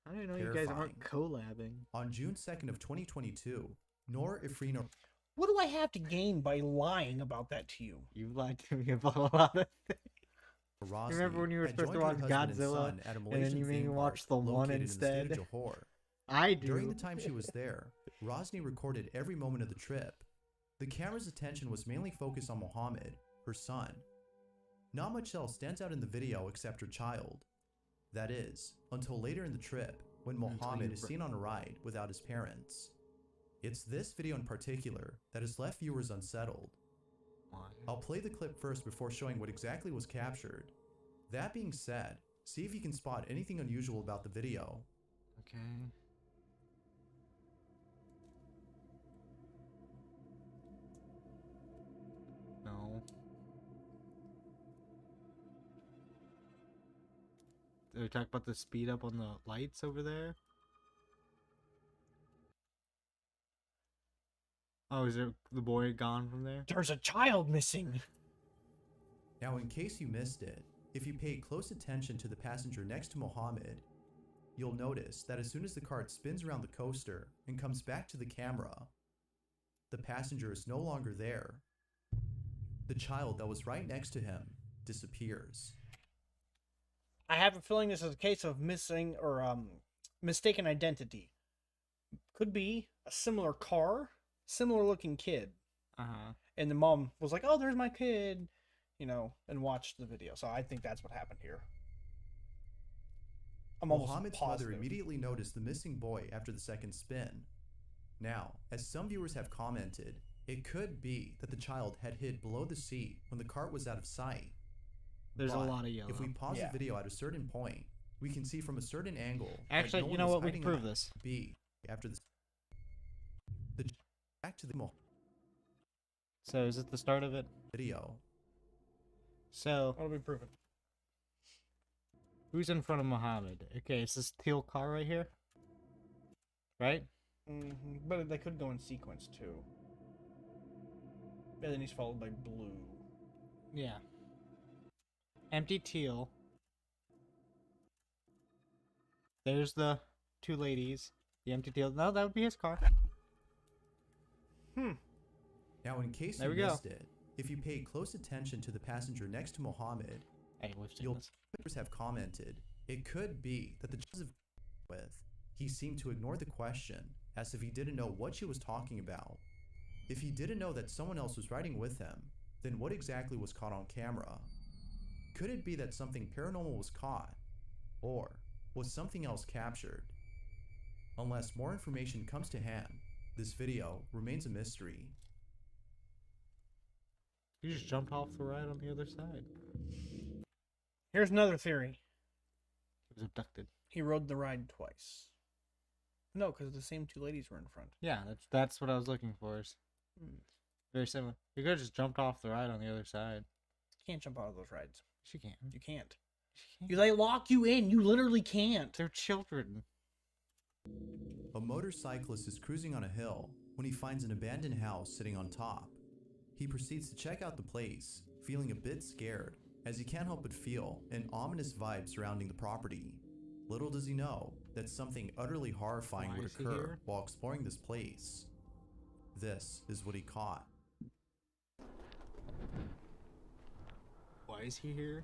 I don't know you guys aren't collabing. On June 2nd of 2022, Nor Ifrino... What do I have to gain by lying about that to you? You lied to me about a lot of things. Rosny Remember when you were had supposed to joined watch her husband and Godzilla, son at a and then Malaysian you made me theme watch park the one located in the state instead? of Johor. I do. During the time she was there, Rosny recorded every moment of the trip. The camera's attention was mainly focused on Mohammed, her son. Not much else stands out in the video except her child. That is, until later in the trip, when Mohammed is seen on a ride without his parents. It's this video in particular that has left viewers unsettled. I'll play the clip first before showing what exactly was captured. That being said, see if you can spot anything unusual about the video. Okay. No. Did we talk about the speed up on the lights over there? Oh, is there the boy gone from there? There's a child missing. Now, in case you missed it, if you pay close attention to the passenger next to Mohammed, you'll notice that as soon as the cart spins around the coaster and comes back to the camera, the passenger is no longer there. The child that was right next to him disappears. I have a feeling this is a case of missing or mistaken identity. Could be a similar car, similar looking kid. And the mom was like, "Oh, there's my kid," you know, and watched the video. So I think that's what happened here. I'm almost Mohammed's positive. mother immediately noticed the missing boy after the second spin. Now, as some viewers have commented, it could be that the child had hid below the seat when the cart was out of sight. There's a But lot of yellow. if we pause Yeah. the video at a certain point, we can see from a certain angle. that Actually, no you one know was what? We can hiding prove in this. B after the back to the So is it the start of it? video. So What'll be proven? who's in front of Muhammad? Okay, it's this teal car right here, right? But they could go in sequence too. And then he's followed by blue. Yeah. Empty teal. There's the two ladies. The empty teal. No, that would be his car. Now, in case There you we go. missed it, if you pay close attention to the passenger next to Mohammed, you'll viewers have commented it could be that the child with he seemed to ignore the question as if he didn't know what she was talking about. If he didn't know that someone else was riding with him, then what exactly was caught on camera? Could it be that something paranormal was caught? Or was something else captured? Unless more information comes to hand, this video remains a mystery. He just jumped off the ride on the other side. Here's another theory. He was abducted. He rode the ride twice. No, because the same two ladies were in front. Yeah, that's what I was looking for. Is Hmm. very similar. You could have just jumped off the ride on the other side. You can't jump out of those rides. She can't. You can't. They lock you in. You literally can't. They're children. A motorcyclist is cruising on a hill when he finds an abandoned house sitting on top. He proceeds to check out the place, feeling a bit scared, as he can't help but feel an ominous vibe surrounding the property. Little does he know that something utterly horrifying Why would is he occur here? while exploring this place. This is what he caught. Why is he here?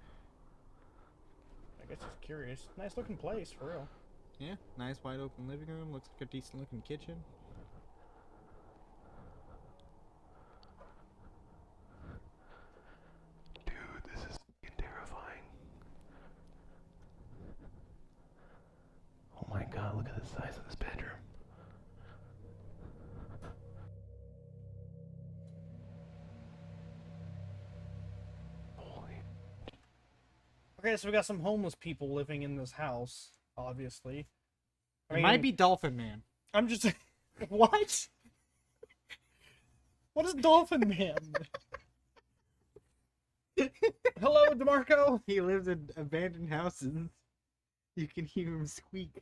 I guess he's curious. Nice looking place, for real. Yeah, nice wide open living room. Looks like a decent looking kitchen. Dude, this is fucking terrifying. Oh my god, look at the size of this bedroom. Holy. Okay, so we got some homeless people living in this house, obviously. It might be Dolphin Man. I'm just... What? What is Dolphin Man? Hello, DeMarco? He lives in abandoned houses. You can hear him squeak.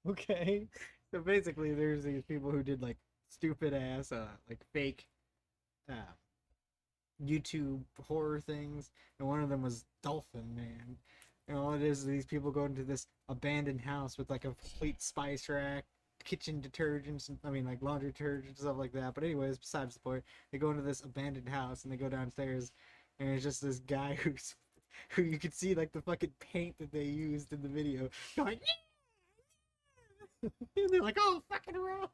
Okay. So basically, there's these people who did like stupid ass, like fake, YouTube horror things, and one of them was Dolphin Man. And all it is these people go into this abandoned house with like a complete spice rack, kitchen detergents, and, I mean like laundry detergent, stuff like that. But anyways, besides the point, they go into this abandoned house and they go downstairs, and it's just this guy who you could see like the fucking paint that they used in the video going. And they're like, oh, fucking around.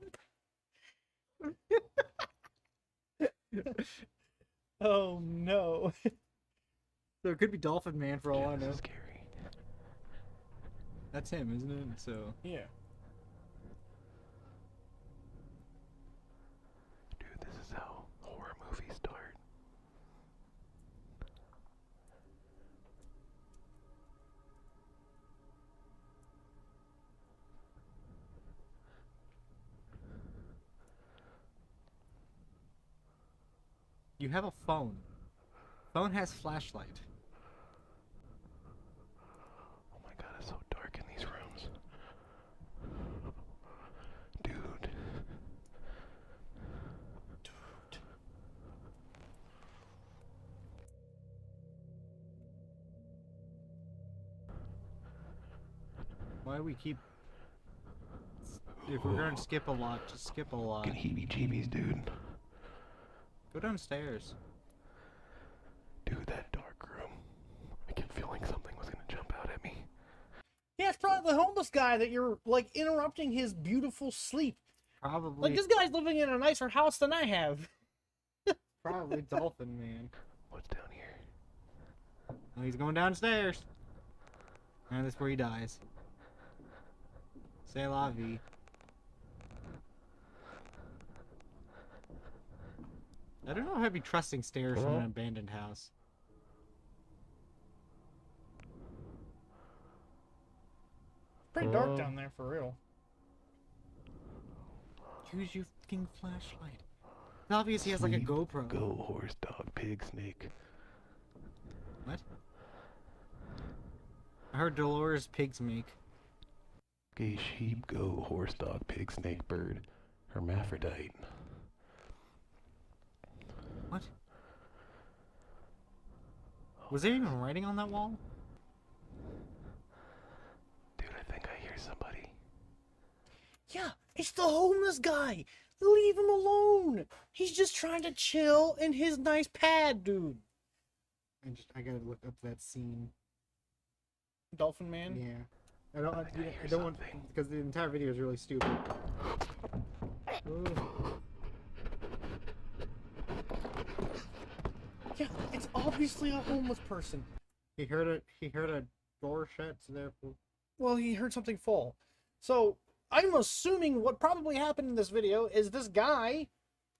Oh no. So it could be Dolphin Man for all I know. Scary. That's him, isn't it? So Yeah. Dude, this is how horror movies start. you have a phone. Phone has flashlight. Oh my god, it's so dark in these rooms. Dude. Why do we keep? If we're gonna skip a lot, just skip a lot. Fucking heebie-jeebies, dude. Go downstairs. Dude, that dark room. I kept feeling something was gonna jump out at me. Yeah, it's probably the homeless guy that you're, like, interrupting his beautiful sleep. Probably. Like, this guy's living in a nicer house than I have. Probably Dolphin Man. What's down here? Oh, he's going downstairs. And that's where he dies. C'est la vie. I don't know if I'd be trusting stairs from an abandoned house. Pretty dark down there, for real. Use your fucking flashlight. It's obvious he has like a GoPro. Go, horse, dog, pig, snake. What? I heard Dolores pigs make. Gay sheep, goat, horse, dog, pig, snake, bird, hermaphrodite. What? Was there even writing on that wall? Dude, I think I hear somebody. Yeah, it's the homeless guy. Leave him alone. He's just trying to chill in his nice pad, dude. I gotta look up that scene. Dolphin Man? Yeah. I don't want because the entire video is really stupid. Ooh. Yeah, it's obviously a homeless person. He heard a door shut, so therefore. Well, he heard something fall. So I'm assuming what probably happened in this video is this guy,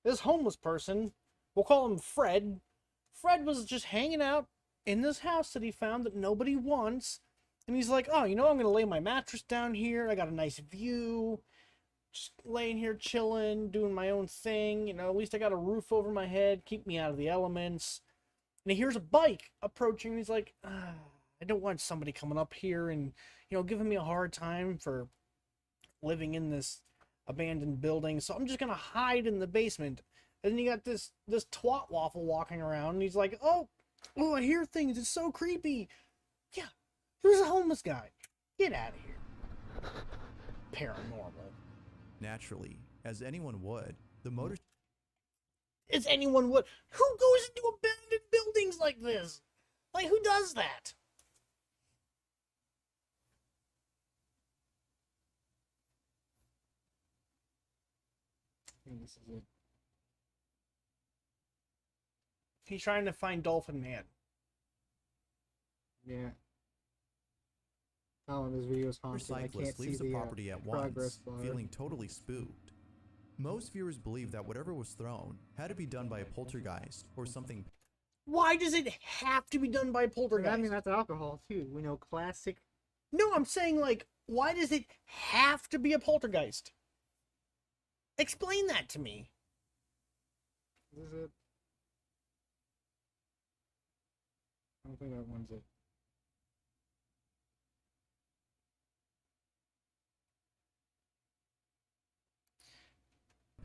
this homeless person, we'll call him Fred. Fred was just hanging out in this house that he found that nobody wants. And he's like, oh, you know, I'm going to lay my mattress down here. I got a nice view. Just laying here chilling, doing my own thing. You know, at least I got a roof over my head. Keep me out of the elements. And he hears a bike approaching. And he's like, I don't want somebody coming up here and, you know, giving me a hard time for living in this abandoned building. So I'm just going to hide in the basement. And then you got this twat waffle walking around. And he's like, oh, I hear things. It's so creepy. Yeah. Who's a homeless guy? Get out of here. Paranormal. Naturally, as anyone would, the motor... As anyone would. Who goes into abandoned buildings like this? Like, who does that? I think this is it. He's trying to find Dolphin Man. Yeah. Oh, this video is haunted. I Cyclist can't see leaves the the property at progress once, bar. feeling totally spooked. Most viewers believe that whatever was thrown had to be done by a poltergeist or something. Why does it have to be done by a poltergeist? I mean, that's alcohol too. We know classic. No, I'm saying, like, why does it have to be a poltergeist? Explain that to me. Is it? I don't think that one's it.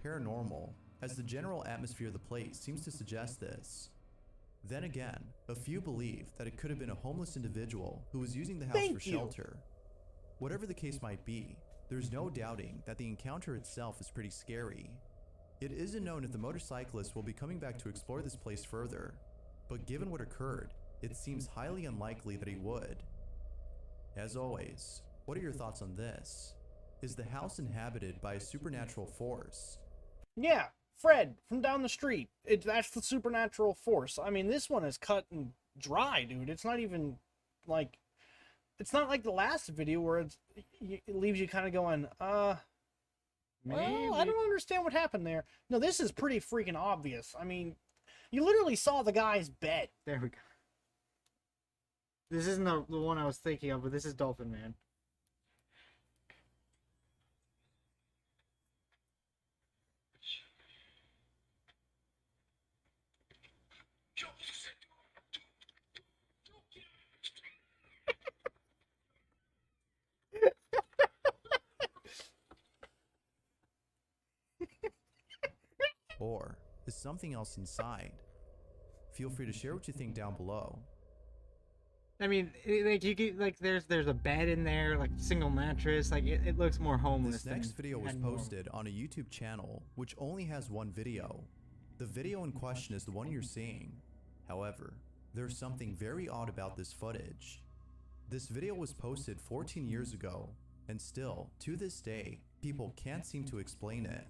Paranormal, as the general atmosphere of the place seems to suggest this. Then again, a few believe that it could have been a homeless individual who was using the house for shelter. Whatever the case might be, there's no doubting that the encounter itself is pretty scary. It isn't known if the motorcyclist will be coming back to explore this place further, but given what occurred, it seems highly unlikely that he would. As always, what are your thoughts on this? Is the house inhabited by a supernatural force? Yeah, Fred from down the street. That's the supernatural force. I mean, this one is cut and dry, dude. It's not even like, it's not like the last video where it leaves you kind of going, maybe. well, I don't understand what happened there. No, this is pretty freaking obvious. I mean, you literally saw the guy's bed. There we go. This isn't the one I was thinking of, but this is Dolphin Man. Or is something else inside? Feel free to share what you think down below. I mean, like you get like there's a bed in there, like single mattress, like it looks more homeless. This next video was posted on a YouTube channel which only has one video. The video in question is the one you're seeing. However, there's something very odd about this footage. This video was posted 14 years ago, and still, to this day, people can't seem to explain it.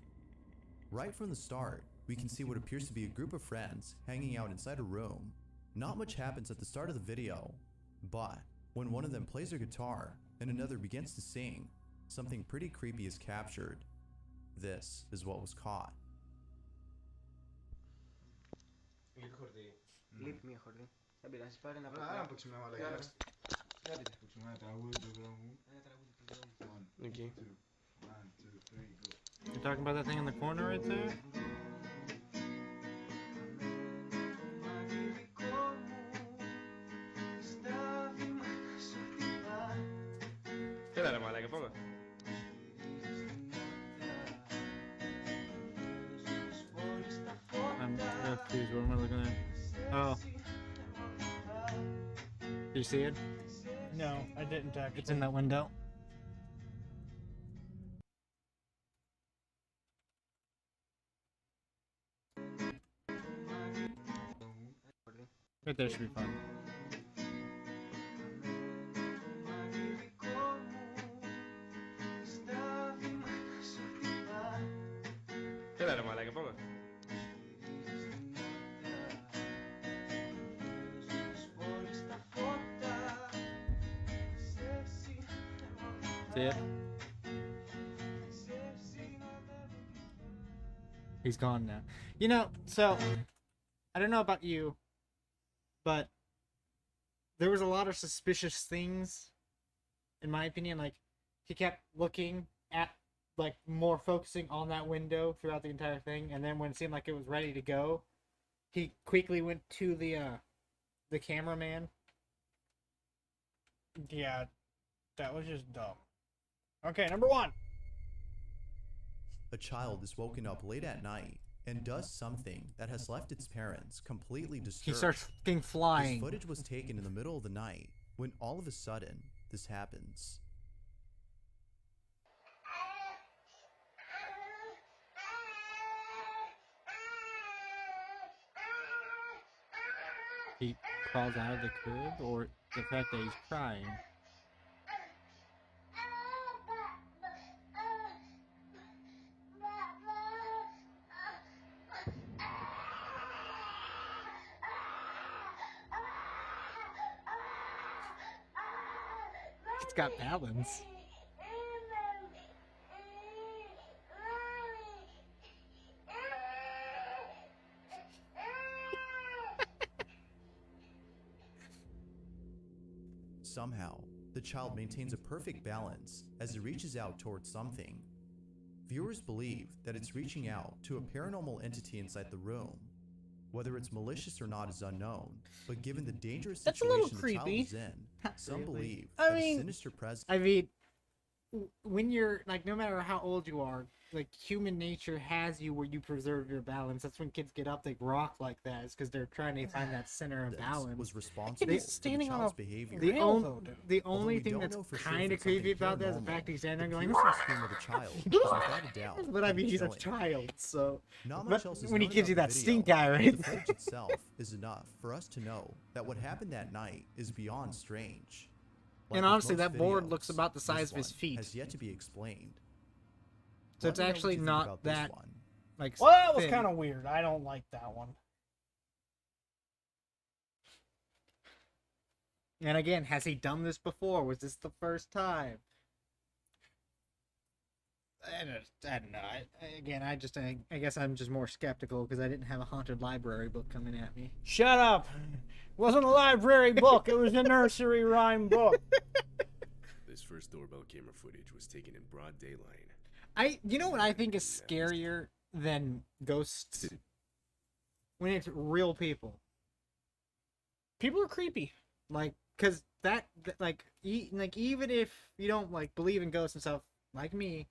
Right from the start, we can see what appears to be a group of friends hanging out inside a room. Not much happens at the start of the video, but when one of them plays their guitar and another begins to sing, something pretty creepy is captured. This is what was caught. Κλειπ μία χορδή. Θα πειράζει, πάρε ένα Άρα να παίξουμε μια μαλακιά. Κάντε. Παίξουμε ένα τραγούδι του δρόμου. Ένα τραγούδι του δρόμου. Okay. 1, 2, 3, go. You're talking about that thing in the corner right there? Έλα ρε μαλάκα, πάμε. I'm confused. What am I looking at? Oh. Did you see it? No, I didn't actually. It's in that window. Right there should be fine. Tela nomás, la que ponga. See it? He's gone now. You know, so I don't know about you, but there was a lot of suspicious things, in my opinion. Like, he kept looking at, like, more focusing on that window throughout the entire thing, and then when it seemed like it was ready to go, he quickly went to the cameraman. Yeah, that was just dumb. Okay, number 1. A child is woken up late at night and does something that has left its parents completely disturbed. He starts fucking flying. This footage was taken in the middle of the night when all of a sudden this happens. He crawls out of the crib, or the fact that he's crying. It's got balance. Somehow, the child maintains a perfect balance as it reaches out towards something. Viewers believe that it's reaching out to a paranormal entity inside the room. Whether it's malicious or not is unknown, but given the dangerous That's a little situation the child creepy. is in, some really. believe I that mean- a sinister presence. I mean, when you're, like, no matter how old you are, like, human nature has you where you preserve your balance. That's when kids get up, they rock like that. It's because they're trying to find that center of balance. was responsible He's for the standing on child's a behavior. The, rail, on- though, dude. the Although only we thing don't that's know for sure kind if of it's something creepy about that is the paranormal, fact he's standing the there going, piercing scream of a child is without a doubt but I mean, he's a chilling. child, so. Not But much else is when he known gives you about that the stink video, eye, but right? the footage itself is enough for us to know that what happened that night is beyond strange. Like And with honestly, most that board videos, looks about the this size of his one feet. Has yet to be explained. So it's Let me know what actually you think not about this that, one. like, Well, that was thin. kind of weird. I don't like that one. And again, has he done this before? Was this the first time? I don't know. I guess I'm just more skeptical because I didn't have a haunted library book coming at me. Shut up. It wasn't a library book. It was a nursery rhyme book. This first doorbell camera footage was taken in broad daylight. You know what I think is scarier than ghosts? When it's real people. People are creepy. Like, cause even if you don't like believe in ghosts and stuff, like me,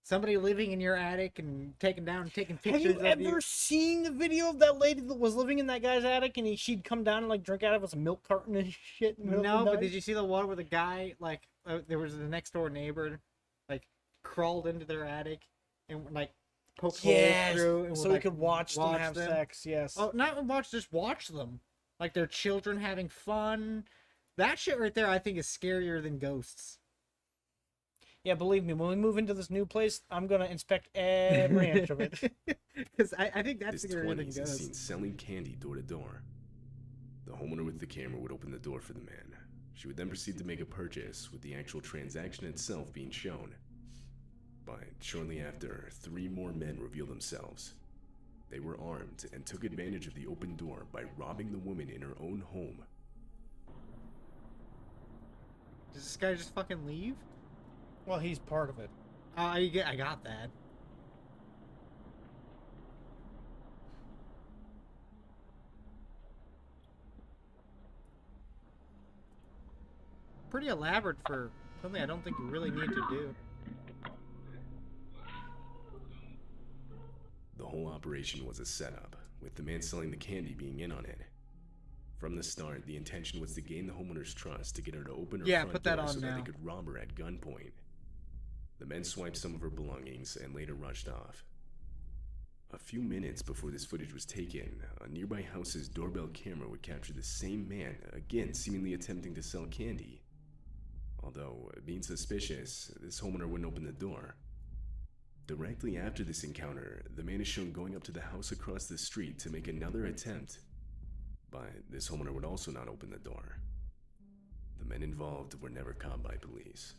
somebody living in your attic and taking Have pictures you of ever seen the video of that lady that was living in that guy's attic and she'd come down and like drink out of a milk carton and shit? In the middle No, of the but night? did you see the one where the guy, like, there was the next door neighbor, like, crawled into their attic and, like, poked holes Yes, through and so would, he like, could watch them have sex, yes. Oh, not watch, just watch them. Like, their children having fun. That shit right there, I think, is scarier than ghosts. Yeah, believe me, when we move into this new place, I'm gonna inspect every inch of it. Because I think that's This scarier than 20s is ghosts. seen selling candy door to door. The homeowner with the camera would open the door for the man. She would then proceed to make a purchase, with the actual transaction itself being shown. But shortly after, 3 more men revealed themselves. They were armed and took advantage of the open door by robbing the woman in her own home. Does this guy just fucking leave? Well, he's part of it. I got that. Pretty elaborate for something I don't think you really need to do. The whole operation was a setup, with the man selling the candy being in on it. From the start, the intention was to gain the homeowner's trust to get her to open her front put that door on so that now. they could rob her at gunpoint. The men swiped some of her belongings and later rushed off. A few minutes before this footage was taken, a nearby house's doorbell camera would capture the same man, again seemingly attempting to sell candy. Although, being suspicious, this homeowner wouldn't open the door. Directly after this encounter, the man is shown going up to the house across the street to make another attempt. But this homeowner would also not open the door. The men involved were never caught by police.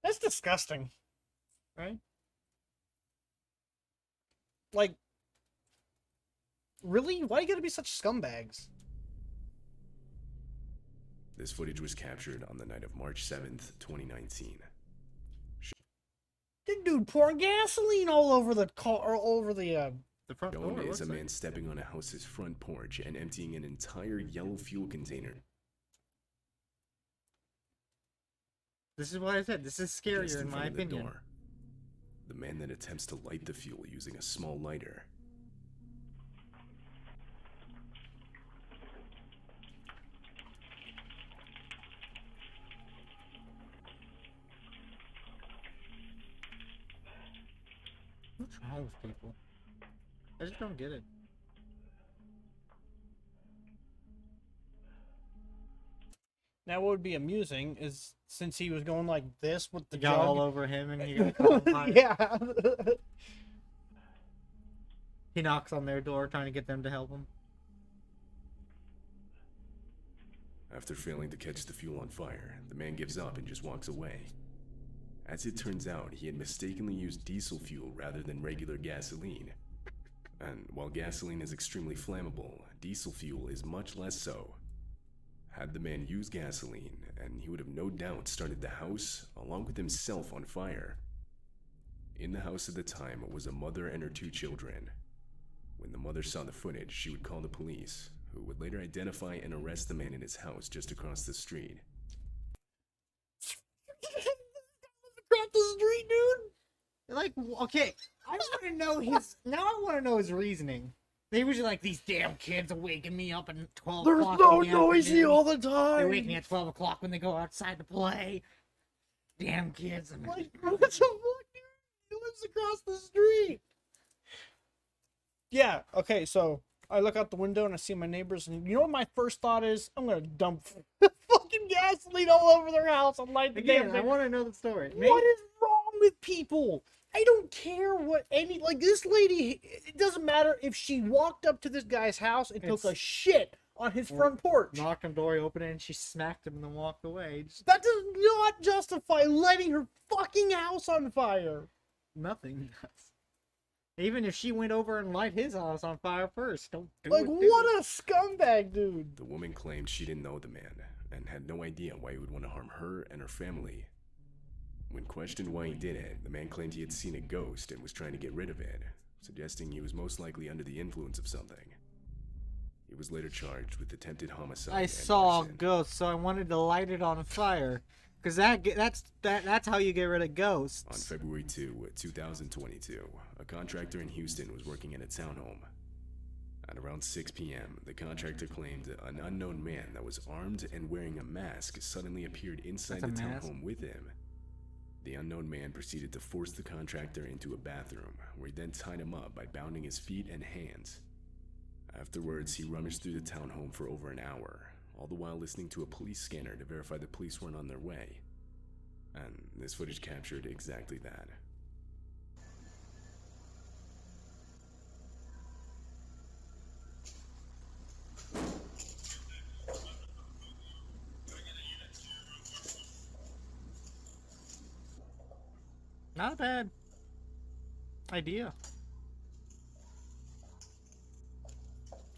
That's disgusting. Right? Like, really? Why you gotta be such scumbags? This footage was captured on the night of March 7th, 2019. The dude pouring gasoline all over the car, all over the front door. Shown is a What's man stepping on a house's front porch and emptying an entire yellow fuel container. This is what I said. This is just scarier in front my of the opinion. door. The man then attempts to light the fuel using a small lighter. What's wrong with people? I just don't get it. Now, what would be amusing is since he was going like this with the You got jug, all over him and you got yeah. He knocks on their door trying to get them to help him. After failing to catch the fuel on fire, the man gives up and just walks away. As it turns out, he had mistakenly used diesel fuel rather than regular gasoline. And while gasoline is extremely flammable, diesel fuel is much less so. Had the man used gasoline, and he would have no doubt started the house, along with himself, on fire. In the house at the time was a mother and her 2 children. When the mother saw the footage, she would call the police, who would later identify and arrest the man in his house just across the street. Across the street, dude. Like, okay, I want to know his. Now I want to know his reasoning. They were just like, these damn kids are waking me up at 12 There's o'clock. no in the noisy afternoon. all the time. They wake me at 12 o'clock when they go outside to play. Damn kids. Like, what the fuck, dude? He lives across the street. Yeah, okay, so I look out the window and I see my neighbors, and you know what my first thought is? I'm gonna dump fucking gasoline all over their house and light the damn Again, I thing. want to know the story. What is wrong with people? I don't care what any, like, this lady, it doesn't matter if she walked up to this guy's house and took a shit on his front porch. Knocked on the door, he opened it, and she smacked him and then walked away. That does not justify lighting her fucking house on fire. Nothing does. Even if she went over and light his house on fire first, don't do Like, it, what a scumbag, dude. The woman claimed she didn't know the man, and had no idea why he would want to harm her and her family. When questioned why he did it, the man claimed he had seen a ghost and was trying to get rid of it, suggesting he was most likely under the influence of something. He was later charged with attempted homicide. I and saw a arson. ghost, so I wanted to light it on fire. Because that's how you get rid of ghosts. On February 2, 2022, a contractor in Houston was working in a townhome. At around 6 p.m., the contractor claimed an unknown man that was armed and wearing a mask suddenly appeared inside the That's a mask? townhome with him. The unknown man proceeded to force the contractor into a bathroom, where he then tied him up by bounding his feet and hands. Afterwards, he rummaged through the townhome for over an hour, all the while listening to a police scanner to verify the police weren't on their way. And this footage captured exactly that. Not a bad idea.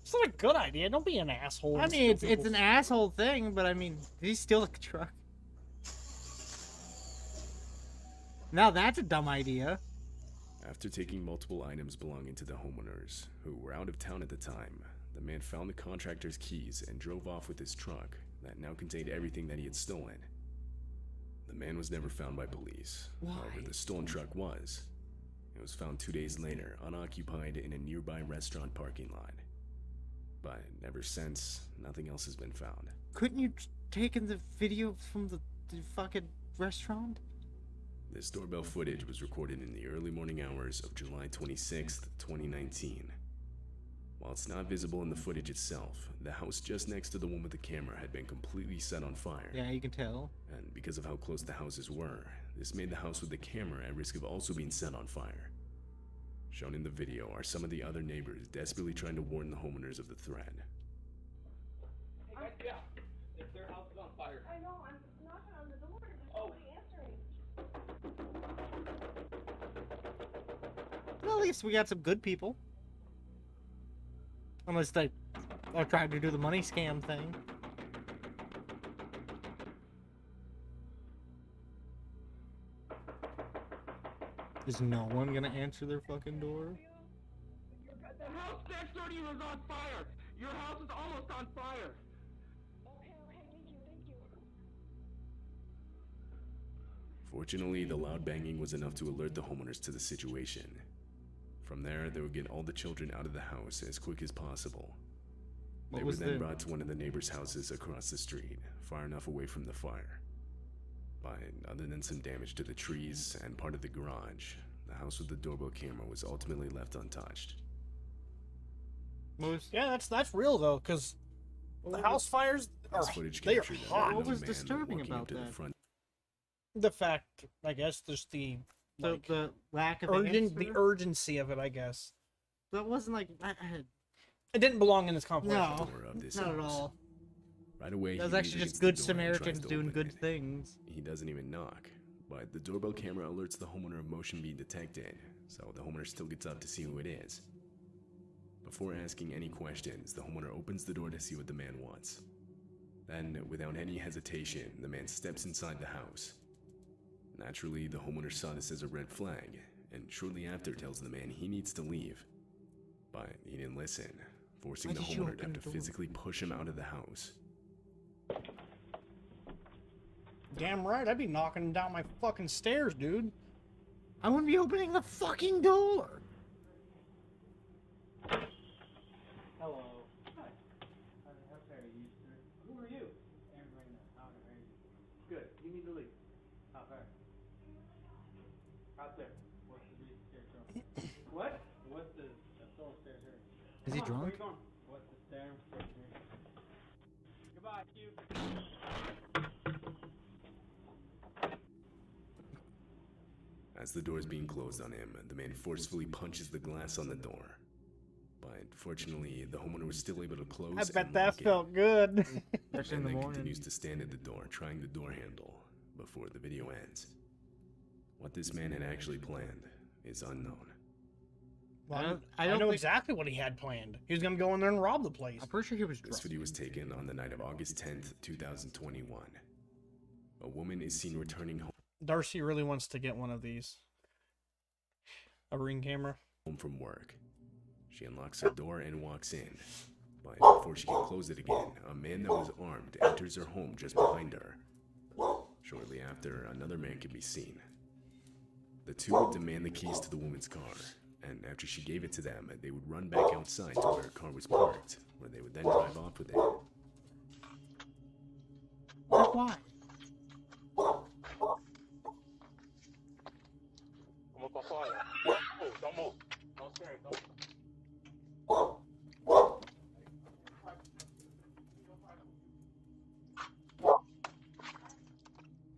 It's not a good idea. Don't be an asshole. I and mean, steal it's an people's- asshole thing, but I mean, he's still a truck. Now that's a dumb idea. After taking multiple items belonging to the homeowners, who were out of town at the time, the man found the contractor's keys and drove off with his truck that now contained everything that he had stolen. The man was never found by police. Why? However, the stolen truck was. It was found 2 days later, unoccupied in a nearby restaurant parking lot. But ever since, nothing else has been found. Couldn't you taken the video from the fucking restaurant? This doorbell footage was recorded in the early morning hours of July 26th, 2019. While it's not visible in the footage itself, the house just next to the one with the camera had been completely set on fire. Yeah, you can tell. And because of how close the houses were, this made the house with the camera at risk of also being set on fire. Shown in the video are some of the other neighbors desperately trying to warn the homeowners of the threat. Hey guys, yeah. If their house is on fire. I know, I'm knocking on the door. There's nobody answering. Well, at least we got some good people. Unless they are trying to do the money scam thing. Is no one gonna answer their fucking door? The house next door to you is on fire. Your house is almost on fire. Fortunately, the loud banging was enough to alert the homeowners to the situation. From there, they would get all the children out of the house as quick as possible. They were then brought to one of the neighbors' houses across the street, far enough away from the fire. But other than some damage to the trees and part of the garage, the house with the doorbell camera was ultimately left untouched. Yeah, that's real though, because the house fires are they're hot. What was disturbing about that? The fact, I guess, just the lack of the urgency of it, I guess. That wasn't like it didn't belong in this compilation. No, not at all. Right away, that was he actually leans just against good the door and tries Samaritans to doing open good it. things. He doesn't even knock, but the doorbell camera alerts the homeowner of motion being detected, so the homeowner still gets up to see who it is. Before asking any questions, the homeowner opens the door to see what the man wants. Then, without any hesitation, the man steps inside the house. Naturally, the homeowner saw this as a red flag, and shortly after tells the man he needs to leave. But he didn't listen, forcing the homeowner to have to physically push him out of the house. Damn right, I'd be knocking down my fucking stairs, dude. I wouldn't be opening the fucking door. Hello. Hi. How far are you? Who are you? I'm right now. How far are you? Good. You need to leave. How far? Out there. What's the stairs from? What? What's the stone stairs here? Is he Come on, drunk? Where you going? What's the stairs here? Goodbye, you. As the door is being closed on him, the man forcefully punches the glass on the door. But fortunately, the homeowner was still able to close. I bet and that lock it. felt good. Especially in And the then morning. continues to stand at the door, trying the door handle before the video ends. What this man had actually planned is unknown. Well, I I don't know think- exactly what he had planned. He was gonna go in there and rob the place. I'm pretty sure he was drunk. This video was taken on the night of August 10th, 2021. A woman is seen returning Darcy really wants to get one of these. A Ring camera. home from work. She unlocks her door and walks in. But before she can close it again, a man that was armed enters her home just behind her. Shortly after, another man can be seen. The two would demand the keys to the woman's car, and after she gave it to them, they would run back outside to where her car was parked, where they would then drive off with it. Why? Vamos pra fora. Oh, don't move. Don't scare it. Don't.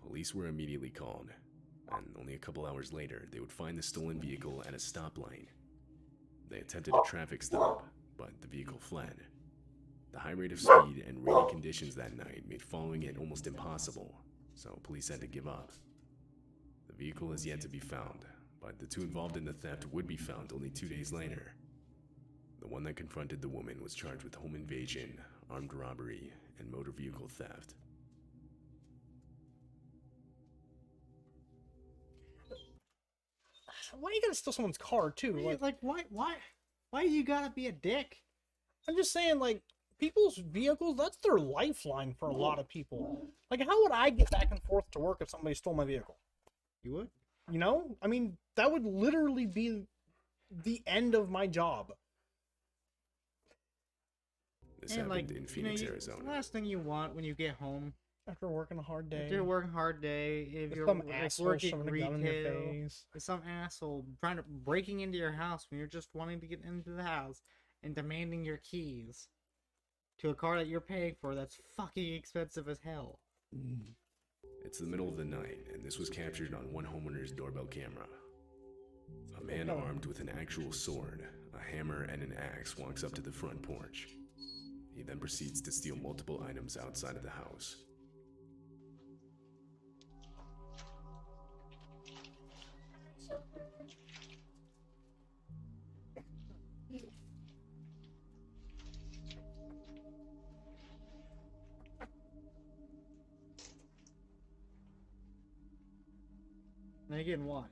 Police were immediately called, and only a couple hours later, they would find the stolen vehicle at a stoplight. They attempted a traffic stop, but the vehicle fled. The high rate of speed and rainy conditions that night made following it almost impossible, so police had to give up. The vehicle is yet to be found, but the two involved in the theft would be found only 2 days later. The one that confronted the woman was charged with home invasion, armed robbery, and motor vehicle theft. Why you gotta steal someone's car too? Why you gotta be a dick? I'm just saying, like, people's vehicles, that's their lifeline for a lot of people. Like, how would I get back and forth to work if somebody stole my vehicle? You would? You know? I mean, that would literally be the end of my job. This happened in Phoenix, The Arizona. last thing you want when you get home After working a hard day. after you're working a hard day, if If you're some like, asshole working shoving a gun in your retail, face. if some asshole breaking into your house when you're just wanting to get into the house, and demanding your keys to a car that you're paying for that's fucking expensive as hell. It's the middle of the night, and this was captured on one homeowner's doorbell camera. A man armed with an actual sword, a hammer, and an axe walks up to the front porch. He then proceeds to steal multiple items outside of the house. And again, why?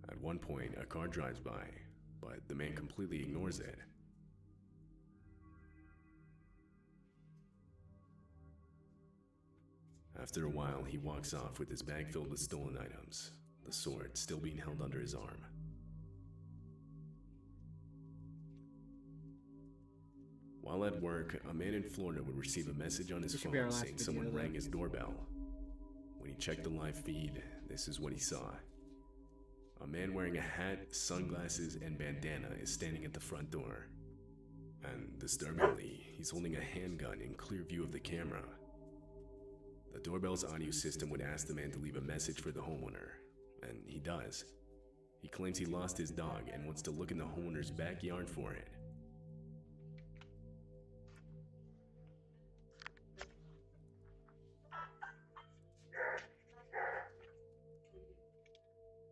At one point, a car drives by, but the man completely ignores it. After a while, he walks off with his bag filled with stolen items, the sword still being held under his arm. While at work, a man in Florida would receive a message on his phone saying someone rang his doorbell. When he checked the live feed, this is what he saw. A man wearing a hat, sunglasses, and bandana is standing at the front door. And disturbingly, he's holding a handgun in clear view of the camera. The doorbell's audio system would ask the man to leave a message for the homeowner, and he does. He claims he lost his dog and wants to look in the homeowner's backyard for it.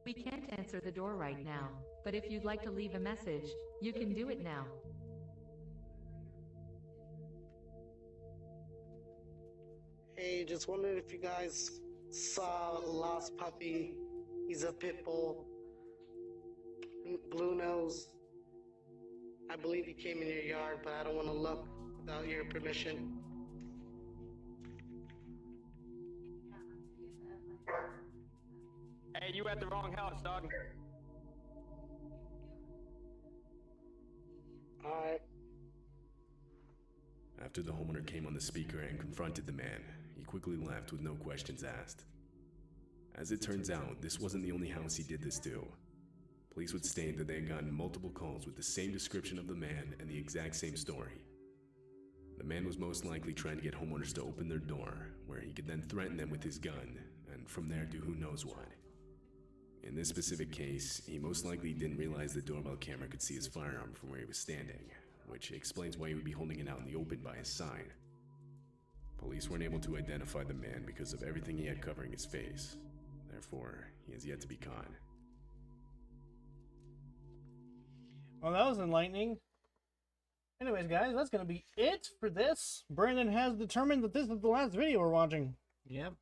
We can't answer the door right now, but if you'd like to leave a message, you can do it now. Hey, just wondered if you guys saw a lost puppy. He's a pit bull. Blue nose. I believe he came in your yard, but I don't want to look without your permission. Hey, you at the wrong house, dog. Alright. After the homeowner came on the speaker and confronted the man, he quickly left with no questions asked. As it turns out, this wasn't the only house he did this to. Police would state that they had gotten multiple calls with the same description of the man and the exact same story. The man was most likely trying to get homeowners to open their door, where he could then threaten them with his gun, and from there do who knows what. In this specific case, he most likely didn't realize the doorbell camera could see his firearm from where he was standing, which explains why he would be holding it out in the open by his side. Police weren't able to identify the man because of everything he had covering his face. Therefore, he is yet to be caught. Well, that was enlightening. Anyways, guys, that's going to be it for this. Brandon has determined that this is the last video we're watching. Yep.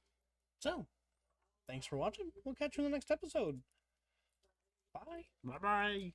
So, thanks for watching. We'll catch you in the next episode. Bye. Bye-bye.